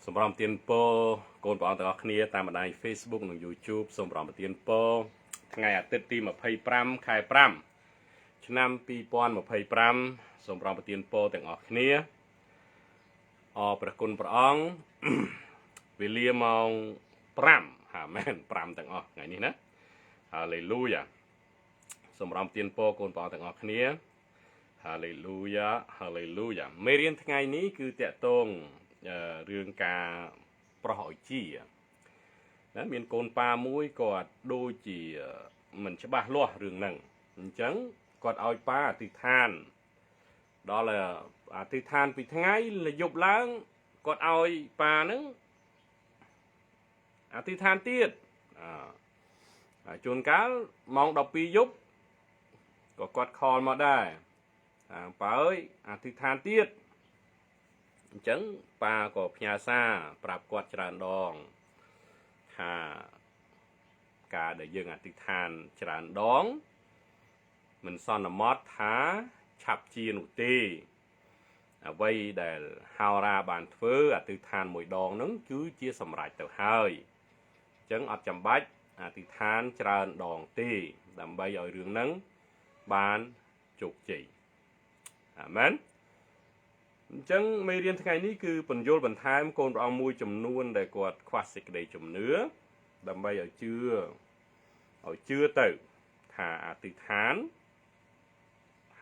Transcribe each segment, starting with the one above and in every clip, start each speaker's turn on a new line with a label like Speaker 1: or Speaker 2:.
Speaker 1: សម្រាប់ទានពរកូនបងទាំងអស់គ្នាតាមបណ្ដាញ Facebook និង YouTube សូមប្រំទានពរថ្ងៃអាទិត្យទី25ខែ5ឆ្នាំ2025សូមប្រំទានពរទាំងអស់គ្នាអរព្រះគុណព្រះអង្គវេលាម៉ោង5ហាមែន5ទាំងអស់ថ្ងៃនេះណាហាឡេលូយ៉ាសូមប្រំទានពរកូនបងទាំងអស់គ្នាហាឡេលូយ៉ាហាឡេលូយ៉ាមេរៀនថ្ងៃនេះគឺតកតងរឿងការប្រោះឲ្យជាណាមានកូនប៉ាមួយគាត់ដូចជាមិនច្បាស់លាស់រឿងហ្នឹងអញ្ចឹងគាត់ឲ្យប៉ាអធិដ្ឋានដល់អធិដ្ឋានពីថ្ងៃលយប់ឡើងគាត់ឲ្យប៉ាហ្នឹងអធិដ្ឋានទៀតជួនកាលម៉ោង12យប់ក៏គាត់ខលមកដែរប៉ាអើយអធិដ្ឋានទៀតអញ្ចឹងប៉ាក៏ផ្ញើសារប្រាប់គាត់ច្រើនដងថាការដែលយើងអធិដ្ឋានច្រើនដងមិនសន្មត់ថាឆាប់ជានោះទេអ្វីដែលហោរាបានធ្វើអធិដ្ឋានមួយដងហ្នឹងគឺជាសម្រេចទៅហើយអញ្ចឹងអត់ចាំបាច់អធិដ្ឋានច្រើនដងទេដើម្បីឲ្យរឿងហ្នឹងបានជោគជ័យអាមែនអញ្ចឹងមេរៀនថ្ងៃនេះគឺពន្យល់បន្ថែមកូនព្រះអង្គមួយចំនួនដែលគាត់ខ្វះសេចក្តីជំនឿដើម្បីឲ្យជឿទៅថាអធិដ្ឋាន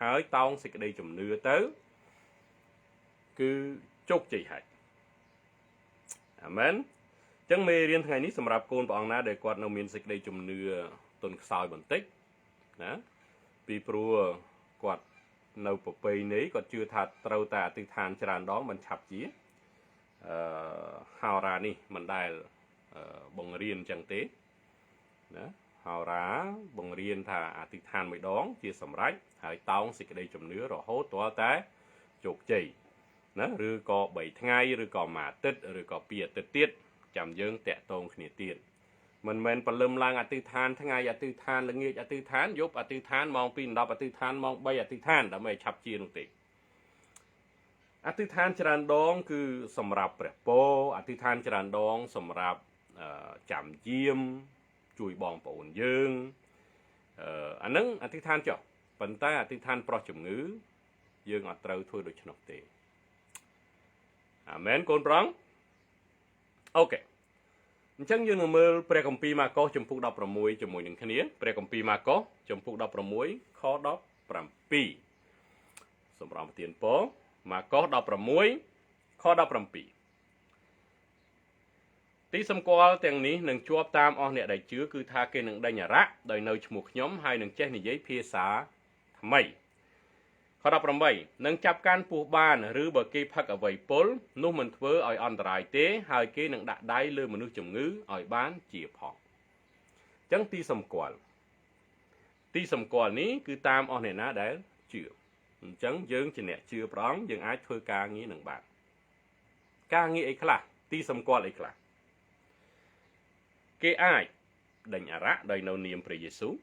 Speaker 1: ហើយតោងសេចក្តីជំនឿទៅគឺជោគជ័យហើយអាមែនអញ្ចឹងមេរៀនថ្ងៃនេះសម្រាប់កូនព្រះអង្គណាដែលគាត់នៅមានសេចក្តីជំនឿទន់ខ្សោយបន្តិចណាពីព្រោះគាត់នៅប្រពៃណីគាត់ជឿថាត្រូវតែអធិដ្ឋានច្រើនដងមិនឆាប់ជាហោរានេះមិនដែលបង្រៀនចឹងទេណាហោរាបង្រៀនថាអធិដ្ឋានមួយដងជាសម្រេចហើយតោងសេចក្តីជំនឿរហូតទាល់តែជោគជ័យណាឬក៏3ថ្ងៃឬក៏មួយអាទិត្យឬក៏2អាទិត្យទៀតចាំយើងតាក់ទងគ្នាទៀតមិនមែនព្រលឹមឡើងអធិដ្ឋានថ្ងៃអធិដ្ឋានល្ងាចអធិដ្ឋានយប់អធិដ្ឋានម៉ោង2:10អធិដ្ឋានម៉ោង3អធិដ្ឋានដើម្បីឆាប់ជានោះទេអធិដ្ឋានច្រើនដងគឺសម្រាប់ព្រះពរអធិដ្ឋានច្រើនដងសម្រាប់ចាំយាមជួយបងប្អូនយើងអាហ្នឹងអធិដ្ឋានចុះប៉ុន្តែអធិដ្ឋានប្រោះជំងឺយើងអត់ត្រូវធ្វើដូច្នោះទេអាមែនកូនប្រងអូខេអញ្ចឹងយើងនឹងមើលព្រះគម្ពីរម៉ាកុសជំពូក16ជាមួយនឹងគ្នាព្រះគម្ពីរម៉ាកុសជំពូក16ខ17សម្រាប់ប្រទានពរម៉ាកុស16ខ17ទីសម្គាល់ទាំងនេះនឹងជាប់តាមអស់អ្នកដែលជឿគឺថាគេនឹងដេញអារក្សដោយនៅឈ្មោះខ្ញុំហើយនឹងចេះនិយាយភាសាថ្មីខ18នឹងចាប់កាន់ពស់បានឬបើគេផឹកអ្វីពុលនោះមិនធ្វើឲ្យអន្តរាយទេហើយគេនឹងដាក់ដៃលើមនុស្សជំងឺឲ្យបានជាផងអញ្ចឹងទីសម្គាល់នេះគឺតាមអស់អ្នកណាដែលជឿអញ្ចឹងយើងជាអ្នកជឿព្រះអង្គយើងអាចធ្វើការងារនឹងបានការងារអីខ្លះទីសម្គាល់អីខ្លះគេអាចដេញអារក្សដោយនៅនាមព្រះយេស៊ូវ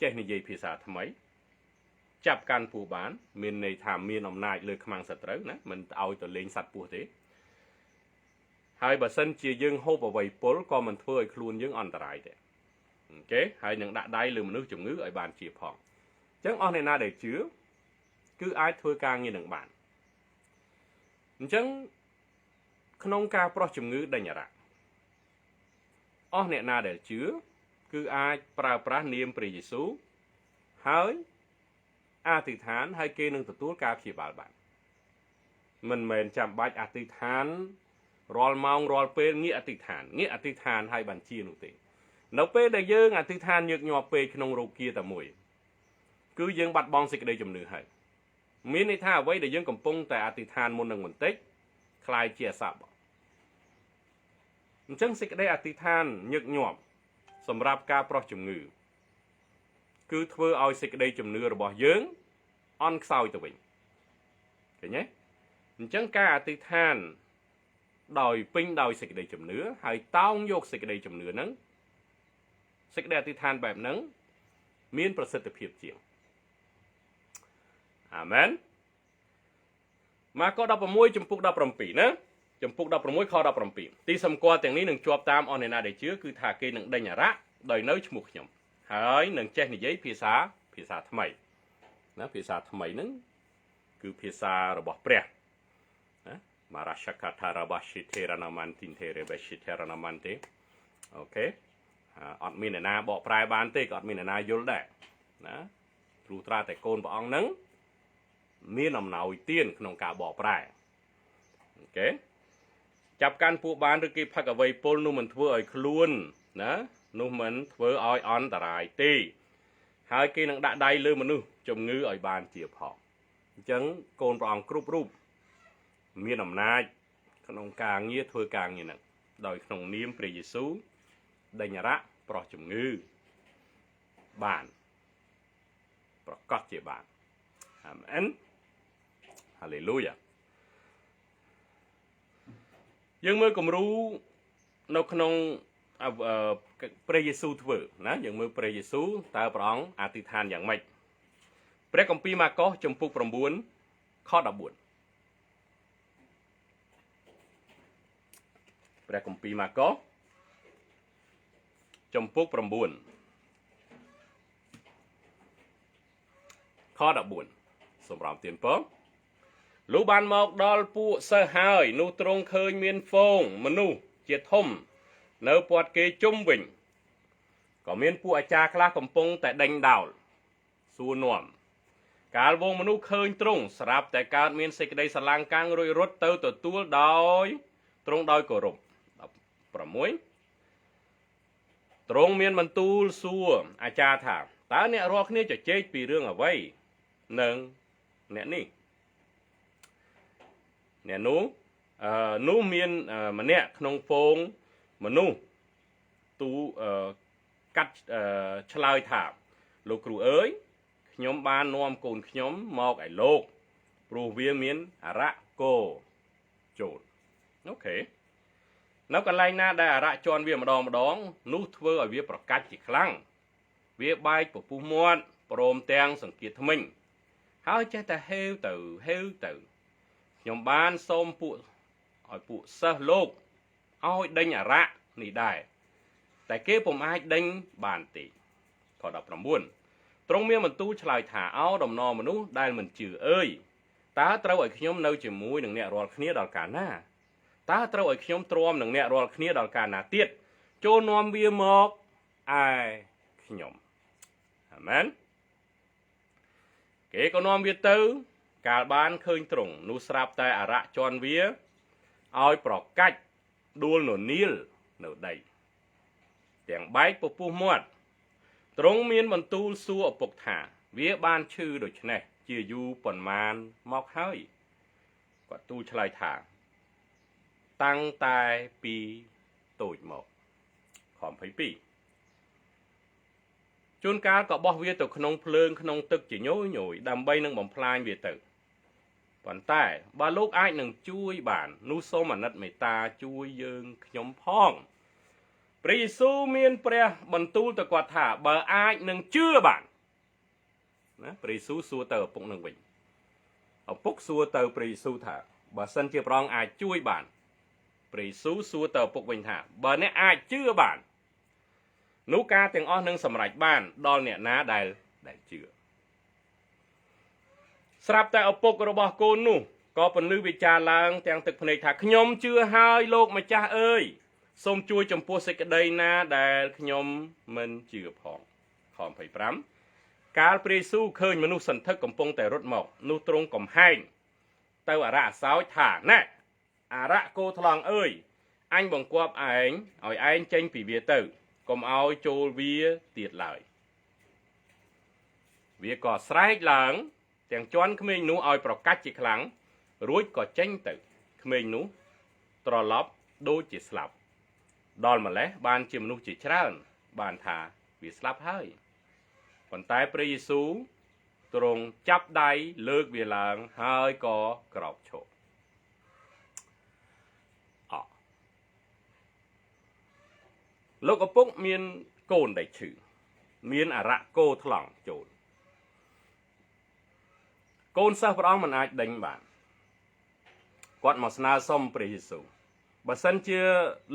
Speaker 1: ចេះនិយាយភាសាថ្មីចាប់កាន់ពស់បានមានន័យថាមានអំណាចលើខ្មាំងសត្រូវណាមិនឲ្យទៅលេងសត្វពស់ទេហើយបើសិនជាយើងហូបអ្វីពុលក៏មិនធ្វើឲ្យខ្លួនយើងអន្តរាយទេអូខេហើយនឹងដាក់ដៃលើមនុស្សជំងឺឲ្យបានជាផងអញ្ចឹងអស់អ្នកណាដែលជឿគឺអាចធ្វើការងារនឹងបានអញ្ចឹងក្នុងការប្រោះជំងឺដេញអារក្សអស់អ្នកណាដែលជឿគឺអាចប្រើប្រាស់នាមព្រះយេស៊ូវហើយអធិដ្ឋានហើយគេនឹងទទួលការព្យាបាលបានមិនមែនចាំបាច់អធិដ្ឋានរាល់ម៉ោងរាល់ពេលងាកអធិដ្ឋានហើយបានជានោះទេនៅពេលដែលយើងអធិដ្ឋានញឹកញាប់ពេកក្នុងរោគាតែមួយគឺយើងបាត់បង់សេចក្តីជំនឿហើយមានន័យថាអ្វីដែលយើងកំពុងតែអធិដ្ឋានមុននឹងបន្តិចคล้ายជាអសប្បអញ្ចឹងសេចក្តីអធិដ្ឋានញឹកញាប់សម្រាប់ការប្រោះជំងឺគឺធ្វើឲ្យសេចក្តីជំនឿរបស់យើងអន់ខ្សោយទៅវិញឃើញទេអញ្ចឹងការអធិដ្ឋានដោយពេញដោយសេចក្តីជំនឿហើយតោងយកសេចក្តីជំនឿហ្នឹងសេចក្តីអធិដ្ឋានបែបហ្នឹងមានប្រសិទ្ធភាពជាងអាមែនម៉ាកុស16ជំពូក17ណា ចំពុក16ខ17ទីសម្គាល់ទាំងនេះនឹងជាប់តាមអស់អ្នកណាដែលជឿគឺថាគេនឹងដេញអារៈដោយនៅឈ្មោះខ្ញុំហើយនឹងចេះនិយាយភាសាថ្មីណាភាសាថ្មីហ្នឹងគឺភាសារបស់ព្រះណាមារាឆកាថារាបាស៊ីធេរណាម៉ាន់ទីនធេរេបេស៊ីធេរណាម៉ាន់ទេអូខេអត់មានអ្នកណាបកប្រែបានទេក៏អត់មានអ្នកណាយល់ដែរណាព្រោះត្រាតែកូនព្រះអង្គហ្នឹងមានអំណោយទានក្នុងការបកប្រែអូខេចាប់កាន់ពួកបានឬគេផឹកអ្វីពលនោះមិនធ្វើឲ្យខ្លួនណានោះមិនធ្វើឲ្យអន្តរាយទេហើយគេនឹងដាក់ដៃលើមនុស្សជំងឺឲ្យបានជាផងអញ្ចឹងកូនព្រះអង្គគ្រប់រូបមានអំណាចក្នុងការងារធ្វើការងារហ្នឹងដោយក្នុងនាមព្រះយេស៊ូវដេញអារៈប្រោះជំងឺបានប្រកាសជាបានអាមែនហាឡេលូយ៉ាយើងមើលគំរូនៅក្នុងព្រះយេស៊ូវធ្វើណាយើងមើលព្រះយេស៊ូវតើព្រះអង្គអធិដ្ឋានយ៉ាងម៉េចព្រះគម្ពីរម៉ាកុសជំពូក9ខ14ព្រះគម្ពីរម៉ាកុសជំពូក9ខ14សម្រាប់ទានពរលុះបានមកដល់ពួកសិស្សហើយនោះទ្រង់ឃើញមានហ្វូងមនុស្សជាធំនៅព័ទ្ធគេជុំវិញក៏មានពួកអាចារ្យខ្លះកំពុងតែដេញដោលសួរនាំកាលវងមនុស្សឃើញទ្រង់ស្រាប់តែកើតមានសេចក្តីស្រឡាំងកាំងរួចរត់ទៅទទួលដោយទ្រង់ដោយគោរព16ទ្រង់មានបន្ទូលសួរអាចារ្យថាតើអ្នករាល់គ្នាជជែកពីរឿងអ្វីនឹងអ្នកនេះអ្នកនោះមានម្នាក់ក្នុងហ្វូងមនុស្សទូកាត់ឆ្លើយថាលោកគ្រូអើយខ្ញុំបាននាំកូនខ្ញុំមកឲ្យលោកព្រោះវាមានអារៈកោចូលអូខេនៅកន្លែងណាដែលអារៈជន់វាម្ដងនោះធ្វើឲ្យវាប្រកាច់ជាខ្លាំងវាបែកពពុះមាត់ព្រមទាំងសង្កៀតថ្មិញហើយចេះតែហេវទៅខ្ញុំបានសូមពួកសិស្សលោកឲ្យដេញអារៈនេះដែរតែគេពុំអាចដេញបានទេខ19ទ្រង់មានបន្ទូលឆ្លើយថាអោដំណរមនុស្សដែលមិនជឿអើយតើត្រូវឲ្យខ្ញុំនៅជាមួយនឹងអ្នករាល់គ្នាដល់កាលណាតើត្រូវឲ្យខ្ញុំទ្រាំនឹងអ្នករាល់គ្នាដល់កាលណាទៀតចូលនាំវាមកឯខ្ញុំអាមែនគេក៏នាំវាទៅកាលបានឃើញទ្រង់នោះស្រាប់តែអារៈជន់វាឲ្យប្រកាច់ដួលននីលនៅដីទាំងបែកពពុះមាត់ទ្រង់មានបន្ទូលសួរឪពុកថាវាបានឈឺដូច្នេះជាយូរប៉ុន្មានមកហើយគាត់ទូលឆ្លើយថាតាំងតែពីតូចមកខ22ជួនកាលក៏បោះវាទៅក្នុងភ្លើងក្នុងទឹកជាញយដើម្បីនឹងបំផ្លាញវាទៅប៉ុន្តែបើលោកអាចនឹងជួយបាននោះសូមអាណិតមេត្តាជួយយើងខ្ញុំផងព្រះយេស៊ូវមានព្រះបន្ទូលទៅគាត់ថាបើអាចនឹងជឿបានណាព្រះយេស៊ូវសួរទៅឪពុកនឹងវិញឪពុកសួរទៅព្រះយេស៊ូវថាបើសិនជាព្រះអង្គអាចជួយបានព្រះយេស៊ូវសួរទៅឪពុកវិញថាបើអ្នកអាចជឿបាននោះការទាំងអស់នឹងសម្រេចបានដល់អ្នកណាដែលជឿស្រាប់តែឪពុករបស់កូននោះក៏ពន្លឺវិចារឡើងទាំងទឹកភ្នែកថាខ្ញុំជឿហើយលោកម្ចាស់អើយសូមជួយចំពោះសេចក្តីណាដែលខ្ញុំមិនជឿផងខ25កាលព្រះយេស៊ូវឃើញមនុស្សសន្ធឹកកំពុងតែរត់មកនោះទ្រង់កំហែងទៅអារៈអសោចថាណែអារៈគោថ្លង់អើយអញបង្គាប់ឯងឲ្យឯងចេញពីវាទៅកុំឲ្យចូលវាទៀតឡើយវាក៏ស្រែកឡើងទាំងជន់ក្មេងនោះឲ្យប្រកាច់ជាខ្លាំងរួចក៏ចេញទៅក្មេងនោះត្រឡប់ដូចជាស្លាប់ដល់ម្លេះបានជាមនុស្សជាច្រើនបានថាវាស្លាប់ហើយប៉ុន្តែព្រះយេស៊ូវទ្រង់ចាប់ដៃលើកវាឡើងហើយក៏ក្រោកឈរលោកឪពុកមានកូនដែលឈឺមានអារៈគោថ្លង់ចូលកូនសិស្សព្រះអង្គមិនអាចដេញបានក គាត់មកស្នើសុំព្រះយេស៊ូវបើសិនជា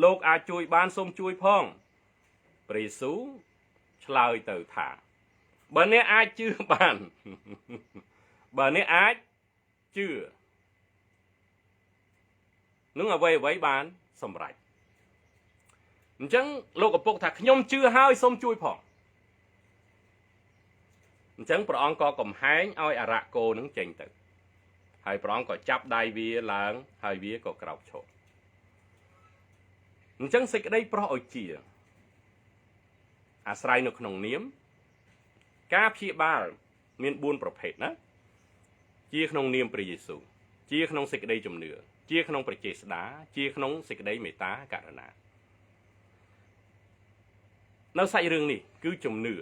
Speaker 1: លោកអាចជួយបានសូមជួយផងព្រះយេស៊ូវឆ្លើយទៅថាបើអ្នកអាចជឿបានបើអ្នកអាចជឿនឹងអ្វីបានសម្រេចអញ្ចឹងលោកឪពុកថាខ្ញុំជឿហើយសូមជួយផងអញ្ចឹងព្រះអង្គក៏កំហែងឲ្យអារៈគោនឹងចេញទៅហើយព្រះអង្គក៏ចាប់ដៃវាឡើងហើយវាក៏ក្រោកឈរអញ្ចឹងសេចក្តីប្រោសឲ្យជាអាស្រ័យនៅក្នុងនាមការព្យាបាលមាន4ប្រភេទណាជាក្នុងនាមព្រះយេស៊ូវជាក្នុងសេចក្តីជំនឿជាក្នុងព្រះចេស្តាជាក្នុងសេចក្តីមេត្តាករុណានៅសាច់រឿងនេះគឺជំនឿ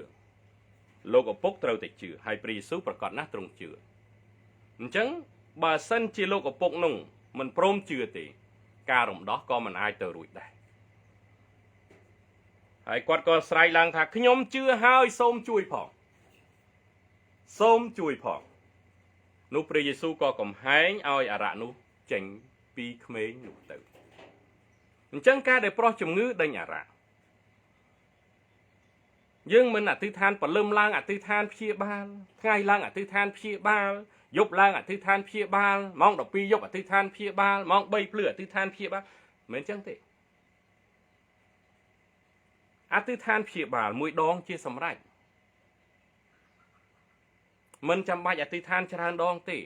Speaker 1: លោកឪពុកត្រូវតែជឿហើយព្រះយេស៊ូវប្រកាសណាស់ទ្រង់ជឿអញ្ចឹងបើសិនជាលោកឪពុកនោះមិនព្រមជឿទេការរំដោះក៏មិនអាចទៅរួចដែរហើយគាត់ក៏ស្រែកឡើងថាខ្ញុំជឿហើយសូមជួយផងសូមជួយផងនោះព្រះយេស៊ូវក៏កំហែងឲ្យអារៈនោះចេញពីក្មេងនោះទៅអញ្ចឹងការដែលប្រោះជំងឺដេញអារៈយើងមិនអធិដ្ឋានព្រលឹមឡើងអធិដ្ឋានព្យាបាលថ្ងៃឡើងអធិដ្ឋានព្យាបាលយប់ឡើងអធិដ្ឋានព្យាបាលម៉ោង12យប់អធិដ្ឋានព្យាបាលម៉ោង3ភ្លឺអធិដ្ឋានព្យាបាលមិនអញ្ចឹងទេអធិដ្ឋានព្យាបាលមួយដងជាសម្រេចមិនចាំបាច់អធិដ្ឋានច្រើនដងទេ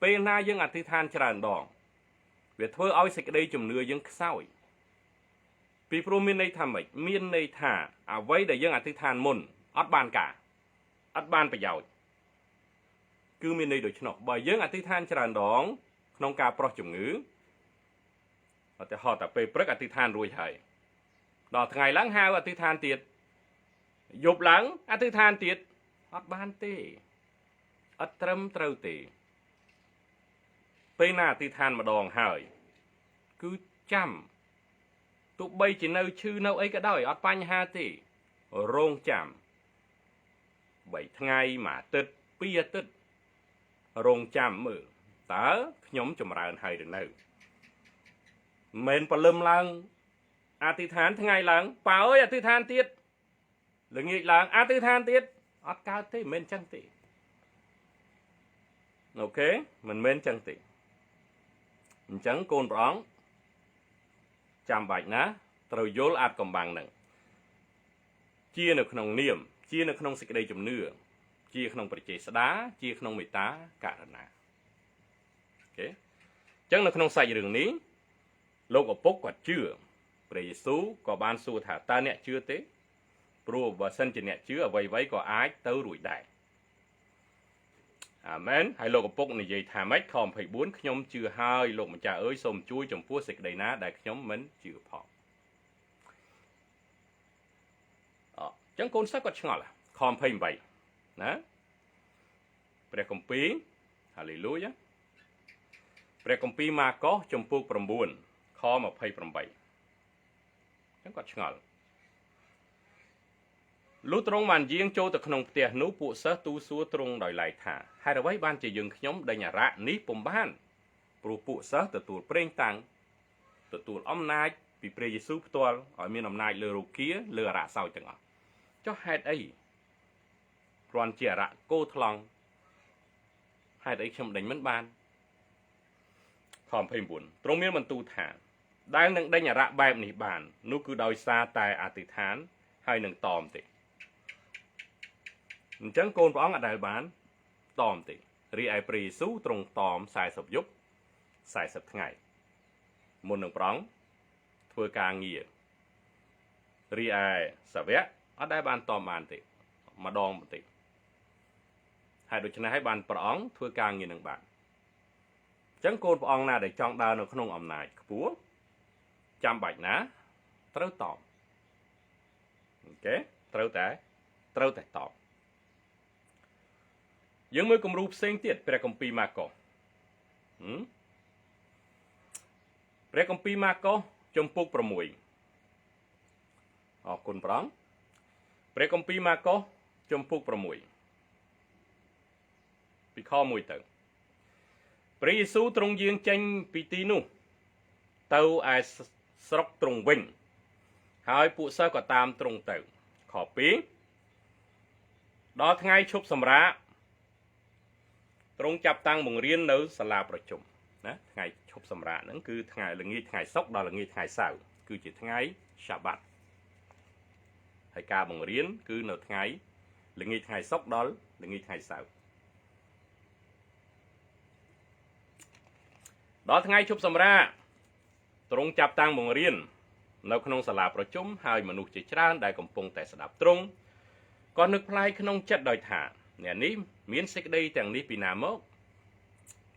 Speaker 1: ពេលណាយើងអធិដ្ឋានច្រើនដងវាធ្វើឲ្យសេចក្តីជំនឿយើងខ្សោយពីព្រោះមានន័យថាម៉េចមានន័យថាអ្វីដែលយើងអធិដ្ឋានមុនអត់បានការអត់បានប្រយោជន៍គឺមានន័យដូច្នោះបើយើងអធិដ្ឋានច្រើនដងក្នុងការប្រោះជំងឺឧទាហរណ៍តែពេលព្រឹកអធិដ្ឋានរួចហើយដល់ថ្ងៃឡើងហៅអធិដ្ឋានទៀតយប់ឡើងអធិដ្ឋានទៀតអត់បានទេអត់ត្រឹមត្រូវទេពេលណាអធិដ្ឋានម្ដងហើយគឺចាំទោះបីជានៅឈឺនៅអីក៏ដោយអត់បញ្ហាទេរងចាំ3ថ្ងៃ1អាទិត្យ2អាទិត្យរងចាំមើលតើខ្ញុំចម្រើនហើយឬនៅមិនព្រលឹមឡើងអធិដ្ឋានថ្ងៃឡើងប៉ាអើយអធិដ្ឋានទៀតល្ងាចឡើងអធិដ្ឋានទៀតអត់កើតទេមិនចឹងទេអូខេមិនមែនចឹងទេអញ្ចឹងកូនព្រះអង្គចាំបាច់ណាត្រូវយល់អាចកំបាំងនឹងជានៅក្នុងនាមជានៅក្នុងសេចក្តីជំនឿជាក្នុងព្រះចេស្តាជាក្នុងមេត្តាករុណាអូខេអញ្ចឹងនៅក្នុងសាច់រឿងនេះលោកឪពុកគាត់ជឿព្រះយេស៊ូវក៏បានសួរថាតើអ្នកជឿទេព្រោះបើសិនជាអ្នកជឿអ្វីៗក៏អាចទៅរួចដែរអាមែនហើយលោកឪពុកនិយាយថាម៉េចខ24ខ្ញុំជឿហើយលោកម្ចាស់អើយសូមជួយចំពោះសេចក្តីណាដែលខ្ញុំមិនជឿផងអញ្ចឹងកូនសិស្សគាត់ឆ្ងល់ខ28ណាព្រះគម្ពីរហាឡេលូយ៉ាព្រះគម្ពីរម៉ាកុសជំពូក9ខ28អញ្ចឹងគាត់ឆ្ងល់លុះទ្រង់បានយាងចូលទៅក្នុងផ្ទះនោះពួកសិស្សទូសួរទ្រង់ដោយឡែកថាហេតុអ្វីបានជាយើងខ្ញុំដេញអារៈនេះពុំបានព្រោះពួកសិស្សទទួលប្រេងតាំងទទួលអំណាចពីព្រះយេស៊ូវផ្ទាល់ឲ្យមានអំណាចលើរោគាលើអារៈសោយទាំងអស់ចុះហេតុអីគ្រាន់ជាអារៈគោថ្លង់ហេតុអីខ្ញុំដេញមិនបានខ29ទ្រង់មានបន្ទូលថាដែលនឹងដេញអារៈបែបនេះបាននោះគឺដោយសារតែអធិដ្ឋានហើយនឹងតមទេអញ្ចឹងកូនព្រះអង្គអត់ដែលបានតមទេរីឯព្រះយេស៊ូវទ្រង់តម40យប់40ថ្ងៃមុននឹងព្រះអង្គធ្វើការងាររីឯសាវកអត់ដែលបានតមបានទេម្ដងបន្តិចហើយដូច្នេះហើយបានព្រះអង្គធ្វើការងារនឹងបានអញ្ចឹងកូនព្រះអង្គណាដែលចង់ដើរនៅក្នុងអំណាចខ្ពស់ចាំបាច់ណាត្រូវតមអូខេត្រូវតែតបយើងមើលគំរូផ្សេងទៀតព្រះគម្ពីរម៉ាកុសព្រះគម្ពីរម៉ាកុសជំពូក6អរគុណព្រះអង្គព្រះគម្ពីរម៉ាកុសជំពូក6ពីខ1ទៅ ព្រះយេស៊ូវទ្រង់យាងចេញពីទីនោះទៅឯស្រុកទ្រង់វិញហើយពួកសិស្សក៏តាមទ្រង់ទៅខ2ដល់ថ្ងៃឈប់សម្រាកទ្រង់ចាប់តាំងបង្រៀននៅសាលាប្រជុំណាថ្ងៃឈប់សម្រាកហ្នឹងគឺថ្ងៃល្ងាចថ្ងៃសុក្រដល់ល្ងាចថ្ងៃសៅរ៍គឺជាថ្ងៃសាបាតហើយការបង្រៀនគឺនៅថ្ងៃល្ងាចថ្ងៃសុក្រដល់ល្ងាចថ្ងៃសៅរ៍ដល់ថ្ងៃឈប់សម្រាកទ្រង់ចាប់តាំងបង្រៀននៅក្នុងសាលាប្រជុំហើយមនុស្សជាច្រើនដែលកំពុងតែស្ដាប់ទ្រង់ក៏នឹកផ្លែកក្នុងចិត្តដោយថាអ្នកនេះមានសេចក្តីទាំងនេះពីណាមក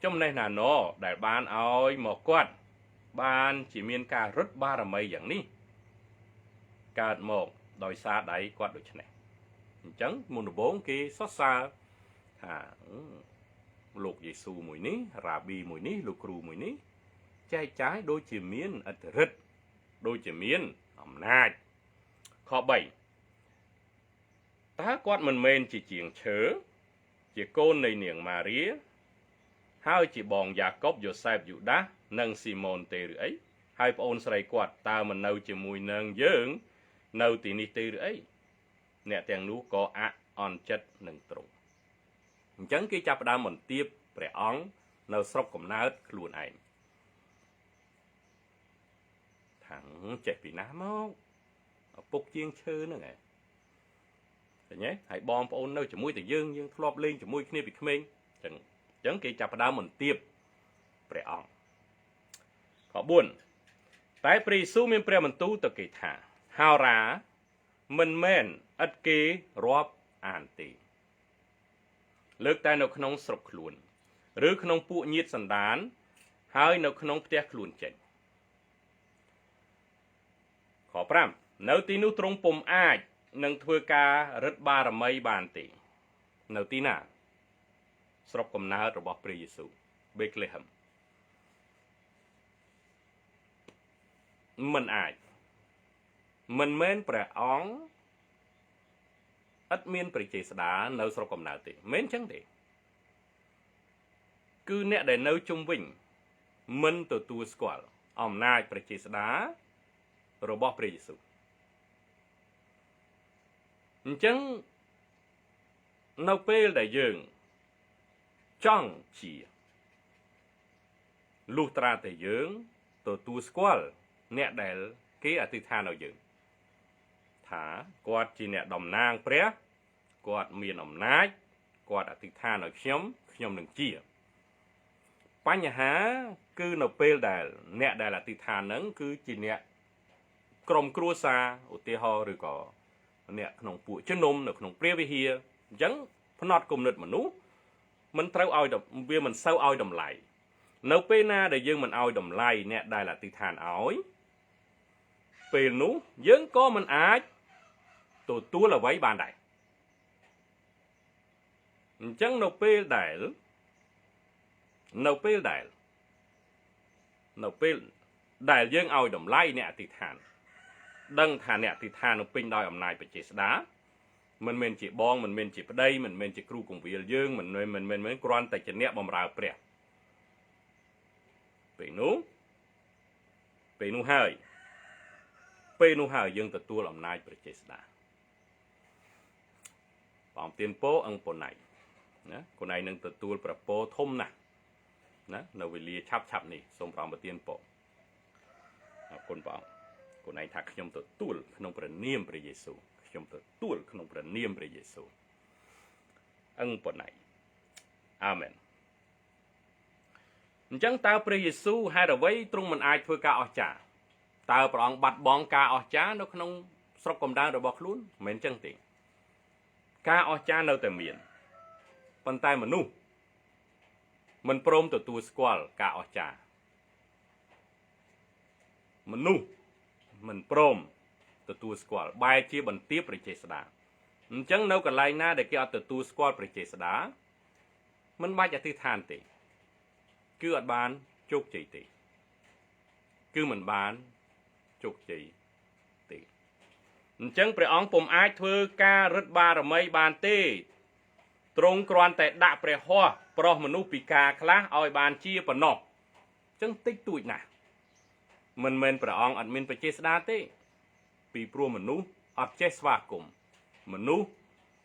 Speaker 1: ចំណេះណាណដែលបានឲ្យមកគាត់បានជាមានការរឹតបារមីយ៉ាងនេះកើតមកដោយសារដៃគាត់ដូច្នេះអញ្ចឹងមុនដំបូងគេសរសើរថាលោកយេស៊ូវមួយនេះរ៉ាប៊ីមួយនេះលោកគ្រូមួយនេះចែកចាយដូចជាមានឥទ្ធិឫទ្ធិដូចជាមានអំណាចខ3តើគាត់មិនមែនជាជាងឈើជាកូននៃនាងម៉ារីហើយជាបងយ៉ាកុបយ៉ូសែបយូដាសនិងស៊ីម៉ូនទេឬអីហើយប្អូនស្រីគាត់តើមិននៅជាមួយនឹងយើងនៅទីនេះទេឬអីអ្នកទាំងនោះក៏អន់ចិត្តនឹងទ្រង់អញ្ចឹងគេចាប់ផ្ដើមបន្ទាបព្រះអង្គនៅស្រុកកំណើតខ្លួនឯងថាចេះពីណាមកឪពុកជាងឈើហ្នឹងហ៎ឃើញទេហើយបងប្អូននៅជាមួយតែយើងធ្លាប់លេងជាមួយគ្នាពីក្មេងអញ្ចឹងគេចាប់ផ្ដើមបន្ទាបព្រះអង្គខ4តែព្រះយេស៊ូវមានព្រះបន្ទូលទៅគេថាហោរាមិនមែនឥតគេរាប់អានទេលើកតែនៅក្នុងស្រុកខ្លួនឬក្នុងពួកញាតិសន្តានហើយនៅក្នុងផ្ទះខ្លួនចេញខ5នៅទីនោះទ្រង់ពុំអាចនឹងធ្វើការរឹតបារមីបានទេនៅទីណាស្រុកកំណើតរបស់ព្រះយេស៊ូវបេក្លេហឹមមិនអាចមិនមែនព្រះអង្គឥតមានព្រះចេស្តានៅស្រុកកំណើតទេមិនអញ្ចឹងទេគឺអ្នកដែលនៅជុំវិញមិនទទួលស្គាល់អំណាចព្រះចេស្តារបស់ព្រះយេស៊ូវអញ្ចឹងនៅពេលដែលយើងចង់ជាលុះត្រាតែយើងទទួលស្គាល់អ្នកដែលគេអធិដ្ឋានឲ្យយើងថាគាត់ជាអ្នកតំណាងព្រះគាត់មានអំណាចគាត់អធិដ្ឋានឲ្យខ្ញុំនឹងជាបញ្ហាគឺនៅពេលដែលអ្នកដែលអធិដ្ឋានហ្នឹងគឺជាអ្នកក្រុមគ្រួសារឧទាហរណ៍ឬក៏អ្នកក្នុងពួកជំនុំនៅក្នុងព្រះវិហារអញ្ចឹងផ្នត់គំនិតមនុស្សមិនត្រូវឲ្យវាមិនសូវឲ្យតម្លៃនៅពេលណាដែលយើងមិនឲ្យតម្លៃអ្នកដែលអធិដ្ឋានឲ្យពេលនោះយើងក៏មិនអាចទទួលអ្វីបានដែរអញ្ចឹងនៅពេលដែលយើងឲ្យតម្លៃអ្នកអធិដ្ឋានដឹងថាអ្នកអធិដ្ឋាននៅពេញដោយអំណាចបច្ចេស្តាមិនមែនជាបងមិនមែនជាប្តីមិនមែនជាគ្រូកងវិលយើងមិនមែនគ្រាន់តែជាអ្នកបម្រើព្រះពេលនោះហើយយើងទទួលអំណាចព្រះចេស្តាបងទៀនពោអង្គប៉ុណៃណាកូនឯងនឹងទទួលប្រពោធំណាស់ណានៅវេលាឆាប់នេះសូមប្រងប្រទានពោអរគុណបងកូនឯងថាខ្ញុំទទួលក្នុងព្រះនាមព្រះយេស៊ូវខ្ញុំទទួលក្នុងព្រះនាមព្រះយេស៊ូវអង្គប៉ុណៃអាមែនអញ្ចឹងតើព្រះយេស៊ូវហេតុអ្វីទ្រង់មិនអាចធ្វើការអស្ចារ្យតើព្រះអង្គបាត់បង់ការអស្ចារ្យនៅក្នុងស្រុកកំណើតរបស់ខ្លួនមិនអញ្ចឹងទេការអស្ចារ្យនៅតែមានប៉ុន្តែមនុស្សមិនព្រមទទួលស្គាល់ការអស្ចារ្យមនុស្សមិនព្រមទទួលស្គាល់បែរជាបន្ទាបព្រះចេស្តាអញ្ចឹងនៅកន្លែងណាដែលគេអត់ទទួលស្គាល់ព្រះចេស្តាមិនបាច់អធិដ្ឋានទេគឺអត់បានជោគជ័យទេគឺមិនបានជោគជ័យទេអញ្ចឹងព្រះអង្គពុំអាចធ្វើការរឹតបារមីបានទេទ្រង់គ្រាន់តែដាក់ព្រះហស្ថ ប្រោះមនុស្សពីការខ្លះឲ្យបានជាប៉ុណ្ណោះចឹងតិចតួចណាស់មិនមែនព្រះអង្គអត់មានបច្ចេស្តាទេពីព្រោះមនុស្សអត់ចេះស្វាគមន៍មនុស្ស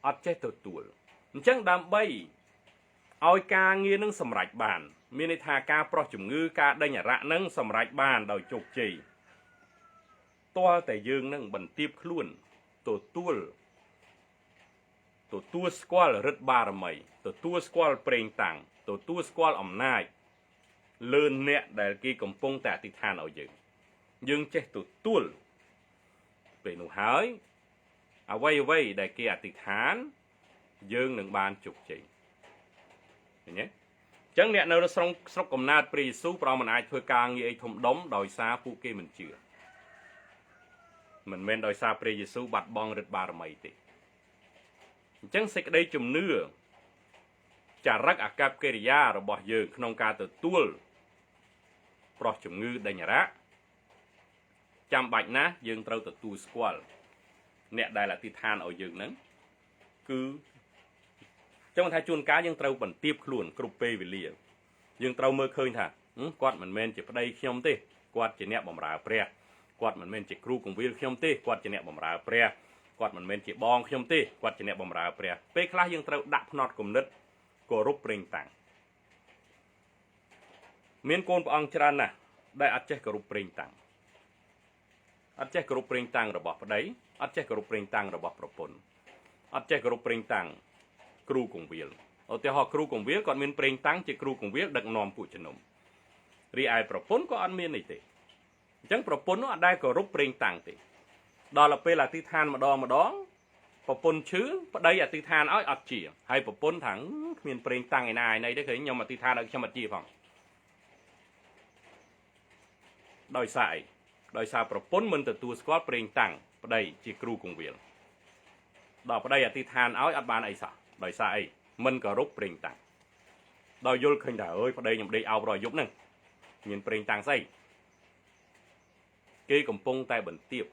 Speaker 1: អត់ចេះទទួលអញ្ចឹងដើម្បីឲ្យការងារនឹងសម្រេចបានមានន័យថាការប្រោះជំងឺការដេញអារក្សនឹងសម្រេចបានដោយជោគជ័យទាល់តែយើងនឹងបន្ទាបខ្លួនទទួលស្គាល់ឫទ្ធិបារមីទទួលស្គាល់ប្រេងតាំងទទួលស្គាល់អំណាចលើអ្នកដែលគេកំពុងតែអធិដ្ឋានឲ្យយើងចេះទទួលពេលនោះហើយអ្វីដែលគេអធិដ្ឋានយើងនឹងបានជោគជ័យឃើញទេអញ្ចឹងអ្នកនៅស្រុកកំណើតព្រះយេស៊ូវព្រះមិនអាចធ្វើការងារអីធំដុំដោយសារពួកគេមិនជឿមិនមែនដោយសារព្រះយេស៊ូវបាត់បង់ឫទ្ធិបារមីទេអញ្ចឹងសេចក្តីជំនឿចរិតអាកប្បកិរិយារបស់យើងក្នុងការទទួលប្រោះជំងឺដេញអារក្សចាំបាច់ណាស់យើងត្រូវទទួលស្គាល់អ្នកដែលអធិដ្ឋានឲ្យយើងហ្នឹងគឺចឹងថាជួនកាលយើងត្រូវបន្ទាបខ្លួនគ្រប់ពេលវេលាយើងត្រូវមើលឃើញថាគាត់មិនមែនជាប្តីខ្ញុំទេគាត់ជាអ្នកបម្រើព្រះគាត់មិនមែនជាគ្រូកងវិលខ្ញុំទេគាត់ជាអ្នកបម្រើព្រះគាត់មិនមែនជាបងខ្ញុំទេគាត់ជាអ្នកបម្រើព្រះពេលខ្លះយើងត្រូវដាក់ផ្នត់គំនិតគោរពប្រេងតាំងមានកូនព្រះអង្គច្រើនណាស់ដែលអត់ចេះគោរពប្រេងតាំងអត់ចេះគោរពប្រេងតាំងរបស់ប្តីអត់ចេះគោរពប្រេងតាំងរបស់ប្រពន្ធអត់ចេះគោរពប្រេងតាំងគ្រូកងវិលឧទាហរណ៍គ្រូកងវិលគាត់មានប្រេងតាំងជាគ្រូកងវិលដឹកនាំពួកជំនុំរីឯប្រពន្ធក៏អត់មាននេះទេអញ្ចឹងប្រពន្ធនោះអត់ដែលគោរពប្រេងតាំងទេដល់ពេលអធិដ្ឋានម្ដងប្រពន្ធឈឺប្តីអធិដ្ឋានឲ្យអត់ជាហើយប្រពន្ធថាគ្មានប្រេងតាំងឯណាឯណីទេឃើញខ្ញុំអធិដ្ឋានឲ្យខ្ញុំអត់ជាផងដោយសារអីដោយសារប្រពន្ធមិនទទួលស្គាល់ប្រេងតាំងប្តីជាគ្រូកងវិលដល់ប្តីអធិដ្ឋានឲ្យអត់បានអីសោះដោយសារអីមិនគោរពប្រេងតាំងដល់យល់ឃើញថាអើយប្តីខ្ញុំដេកអោបរាល់យប់ហ្នឹងមានប្រេងតាំងស្អីគេកំពុងតែបន្ទាប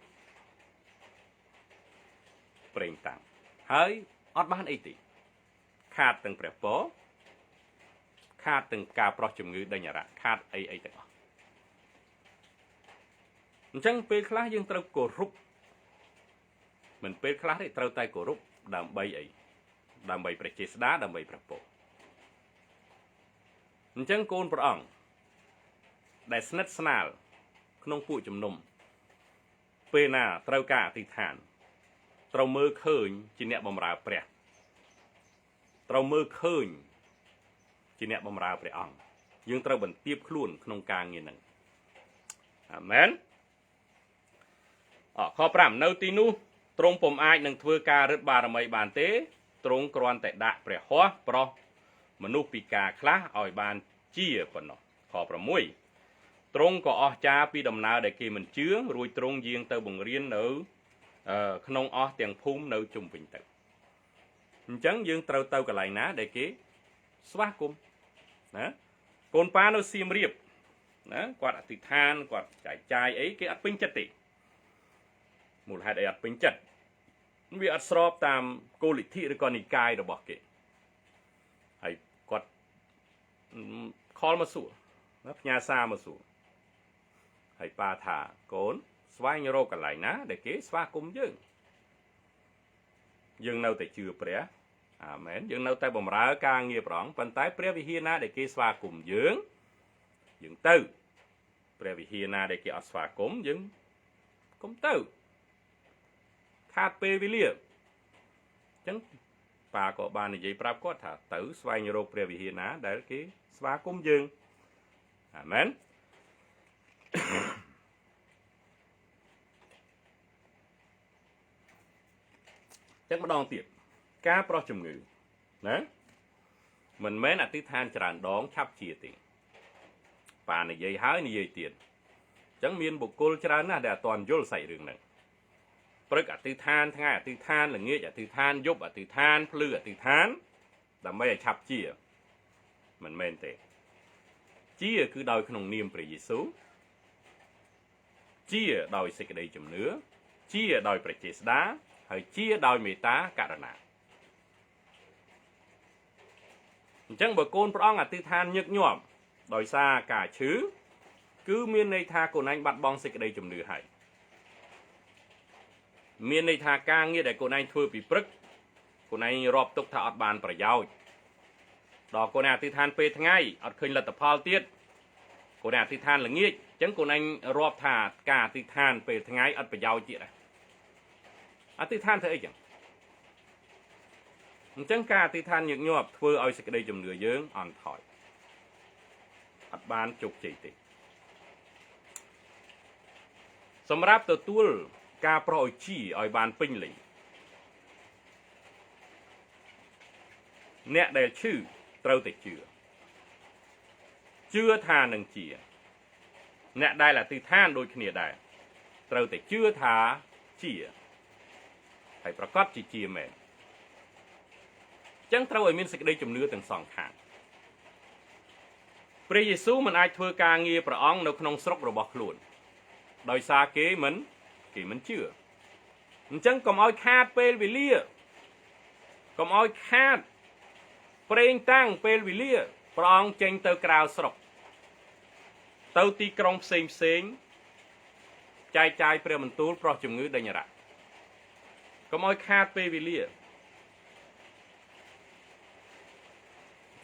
Speaker 1: ប្រេងតាំងហើយអត់បានអីទេខាតទាំងព្រះពរខាតទាំងការប្រោះជំងឺដេញអារក្សខាតអីទាំងអស់អញ្ចឹងពេលខ្លះយើងត្រូវគោរពមិនពេលខ្លះទេត្រូវតែគោរពដើម្បីអីដើម្បីព្រះចេស្តាដើម្បីព្រះពរអញ្ចឹងកូនព្រះអង្គដែលស្និទ្ធស្នាលក្នុងពួកជំនុំពេលណាត្រូវការអធិដ្ឋានត្រូវមើលឃើញជាអ្នកបម្រើព្រះត្រូវមើលឃើញជាអ្នកបម្រើព្រះអង្គយើងត្រូវបន្ទាបខ្លួនក្នុងការងារហ្នឹងអាមែនខ5នៅទីនោះទ្រង់ពុំអាចនឹងធ្វើការរឹតបារមីបានទេទ្រង់គ្រាន់តែដាក់ព្រះហស្ថប្រោះមនុស្សពិការខ្លះឲ្យបានជាប៉ុណ្ណោះខ6ទ្រង់ក៏អស្ចារ្យពីដំណើរដែលគេមិនជឿរួចទ្រង់យាងទៅបង្រៀននៅក្នុងអស់ទាំងភូមិនៅជុំវិញទៅអញ្ចឹងយើងត្រូវទៅកន្លែងណាដែលគេស្វាគមន៍ណាកូនប៉ានៅសៀមរាបណាគាត់អធិដ្ឋានគាត់ចាយអីគេអត់ពេញចិត្តទេមូលហេតុអីអត់ពេញចិត្តវាអត់ស្របតាមគោលលទ្ធិឬក៏និកាយរបស់គេហើយគាត់ខលមកសួរណាផ្ញើសារមកសួរហើយប៉ាថាកូនស្វែងរកកន្លែងណាដែលគេស្វាគមន៍យើងនៅតែជឿព្រះអាមែនយើងនៅតែបម្រើការងារព្រះអង្គប៉ុន្តែព្រះវិហារណាដែលគេស្វាគមន៍យើងទៅព្រះវិហារណាដែលគេអត់ស្វាគមន៍យើងកុំទៅខាតពេលវេលាអញ្ចឹងប៉ាក៏បាននិយាយប្រាប់គាត់ថាទៅស្វែងរកព្រះវិហារណាដែលគេស្វាគមន៍យើងអាមែនចឹងម្ដងទៀតការប្រោះជំងឺណាមិនមែនអធិដ្ឋានច្រើនដងឆាប់ជាទេប៉ានិយាយហើយនិយាយទៀតចឹងមានបុគ្គលច្រើនណាស់ដែលអត់ទាន់យល់សាច់រឿងហ្នឹងព្រឹកអធិដ្ឋានថ្ងៃអធិដ្ឋានល្ងាចអធិដ្ឋានយប់អធិដ្ឋានភ្លឺអធិដ្ឋានដើម្បីឲ្យឆាប់ជាមិនមែនទេជាគឺដោយក្នុងនាមព្រះយេស៊ូវជាដោយសេចក្តីជំនឿជាដោយព្រះចេស្តាហើយជាដោយមេត្តាករុណាអ ចឹងបើកូនព្រះអង្គអធិដ្ឋានញឹកញាប់ដោយសារការឈឺគឺមានន័យថាកូនឯងបាត់បង់សេចក្តីជំនឿហើយមានន័យថាការងារដែលកូនឯងធ្វើពីព្រឹកកូនឯងរាប់ទុកថាអត់បានប្រយោជន៍ដល់កូនឯងអធិដ្ឋានពេលថ្ងៃអត់ឃើញលទ្ធផលទៀតកូនឯងអធិដ្ឋានល្ងាចអញ្ចឹងកូនឯងរាប់ថាការអធិដ្ឋានពេលថ្ងៃអត់ប្រយោជន៍ទៀតអធិដ្ឋានធ្វើអីចឹងអញ្ចឹងការអធិដ្ឋានញឹកញាប់ធ្វើឲ្យសេចក្តីជំនឿយើងអន់ថយអត់បានជោគជ័យទេសម្រាប់ទទួលការប្រោសឲ្យជាឲ្យបានពេញលេញអ្នកដែលឈឺត្រូវតែជឿថានឹងជាអ្នកដែលអធិដ្ឋានដូចគ្នាដែរត្រូវតែជឿថាជាហើយប្រកាសជាមែនចឹងត្រូវឲ្យមានសេចក្តីជំនឿទាំងសងខាងព្រះយេស៊ូវមិនអាចធ្វើការងារព្រះអង្គនៅក្នុងស្រុករបស់ខ្លួនដោយសារគេមិនជឿអញ្ចឹងកុំឲ្យខាតពេលវេលាកុំឲ្យខាតប្រេងតាំងពេលវេលាព្រះអង្គចេញទៅក្រៅស្រុកទៅទីក្រុងផ្សេងចែកចាយព្រះបន្ទូលប្រោះជំងឺដេញរ៉ាកុំឲ្យខាតពេលវេលា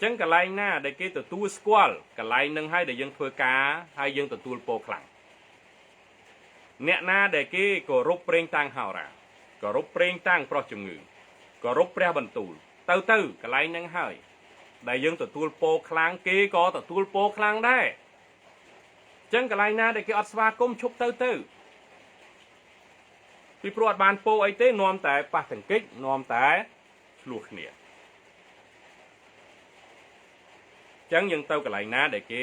Speaker 1: ចឹងកន្លែងណាដែលគេទទួលស្គាល់កន្លែងនឹងហើយដែលយើងធ្វើការហើយយើងទទួលពរខ្លាំងអ្នកណាដែលគេគោរពប្រេងតាំងហោរាគោរពប្រេងតាំងប្រោះជំងឺគោរពព្រះបន្ទូលទៅកន្លែងនឹងហើយដែលយើងទទួលពរខ្លាំងគេក៏ទទួលពរខ្លាំងដែរចឹងកន្លែងណាដែលគេអត់ស្វាគមន៍ឈប់ទៅពីព្រោះអត់បានពរអីទេនាំតែប៉ះទង្គិចនាំតែឆ្លោះគ្នាចឹងយើងទៅកន្លែងណាដែលគេ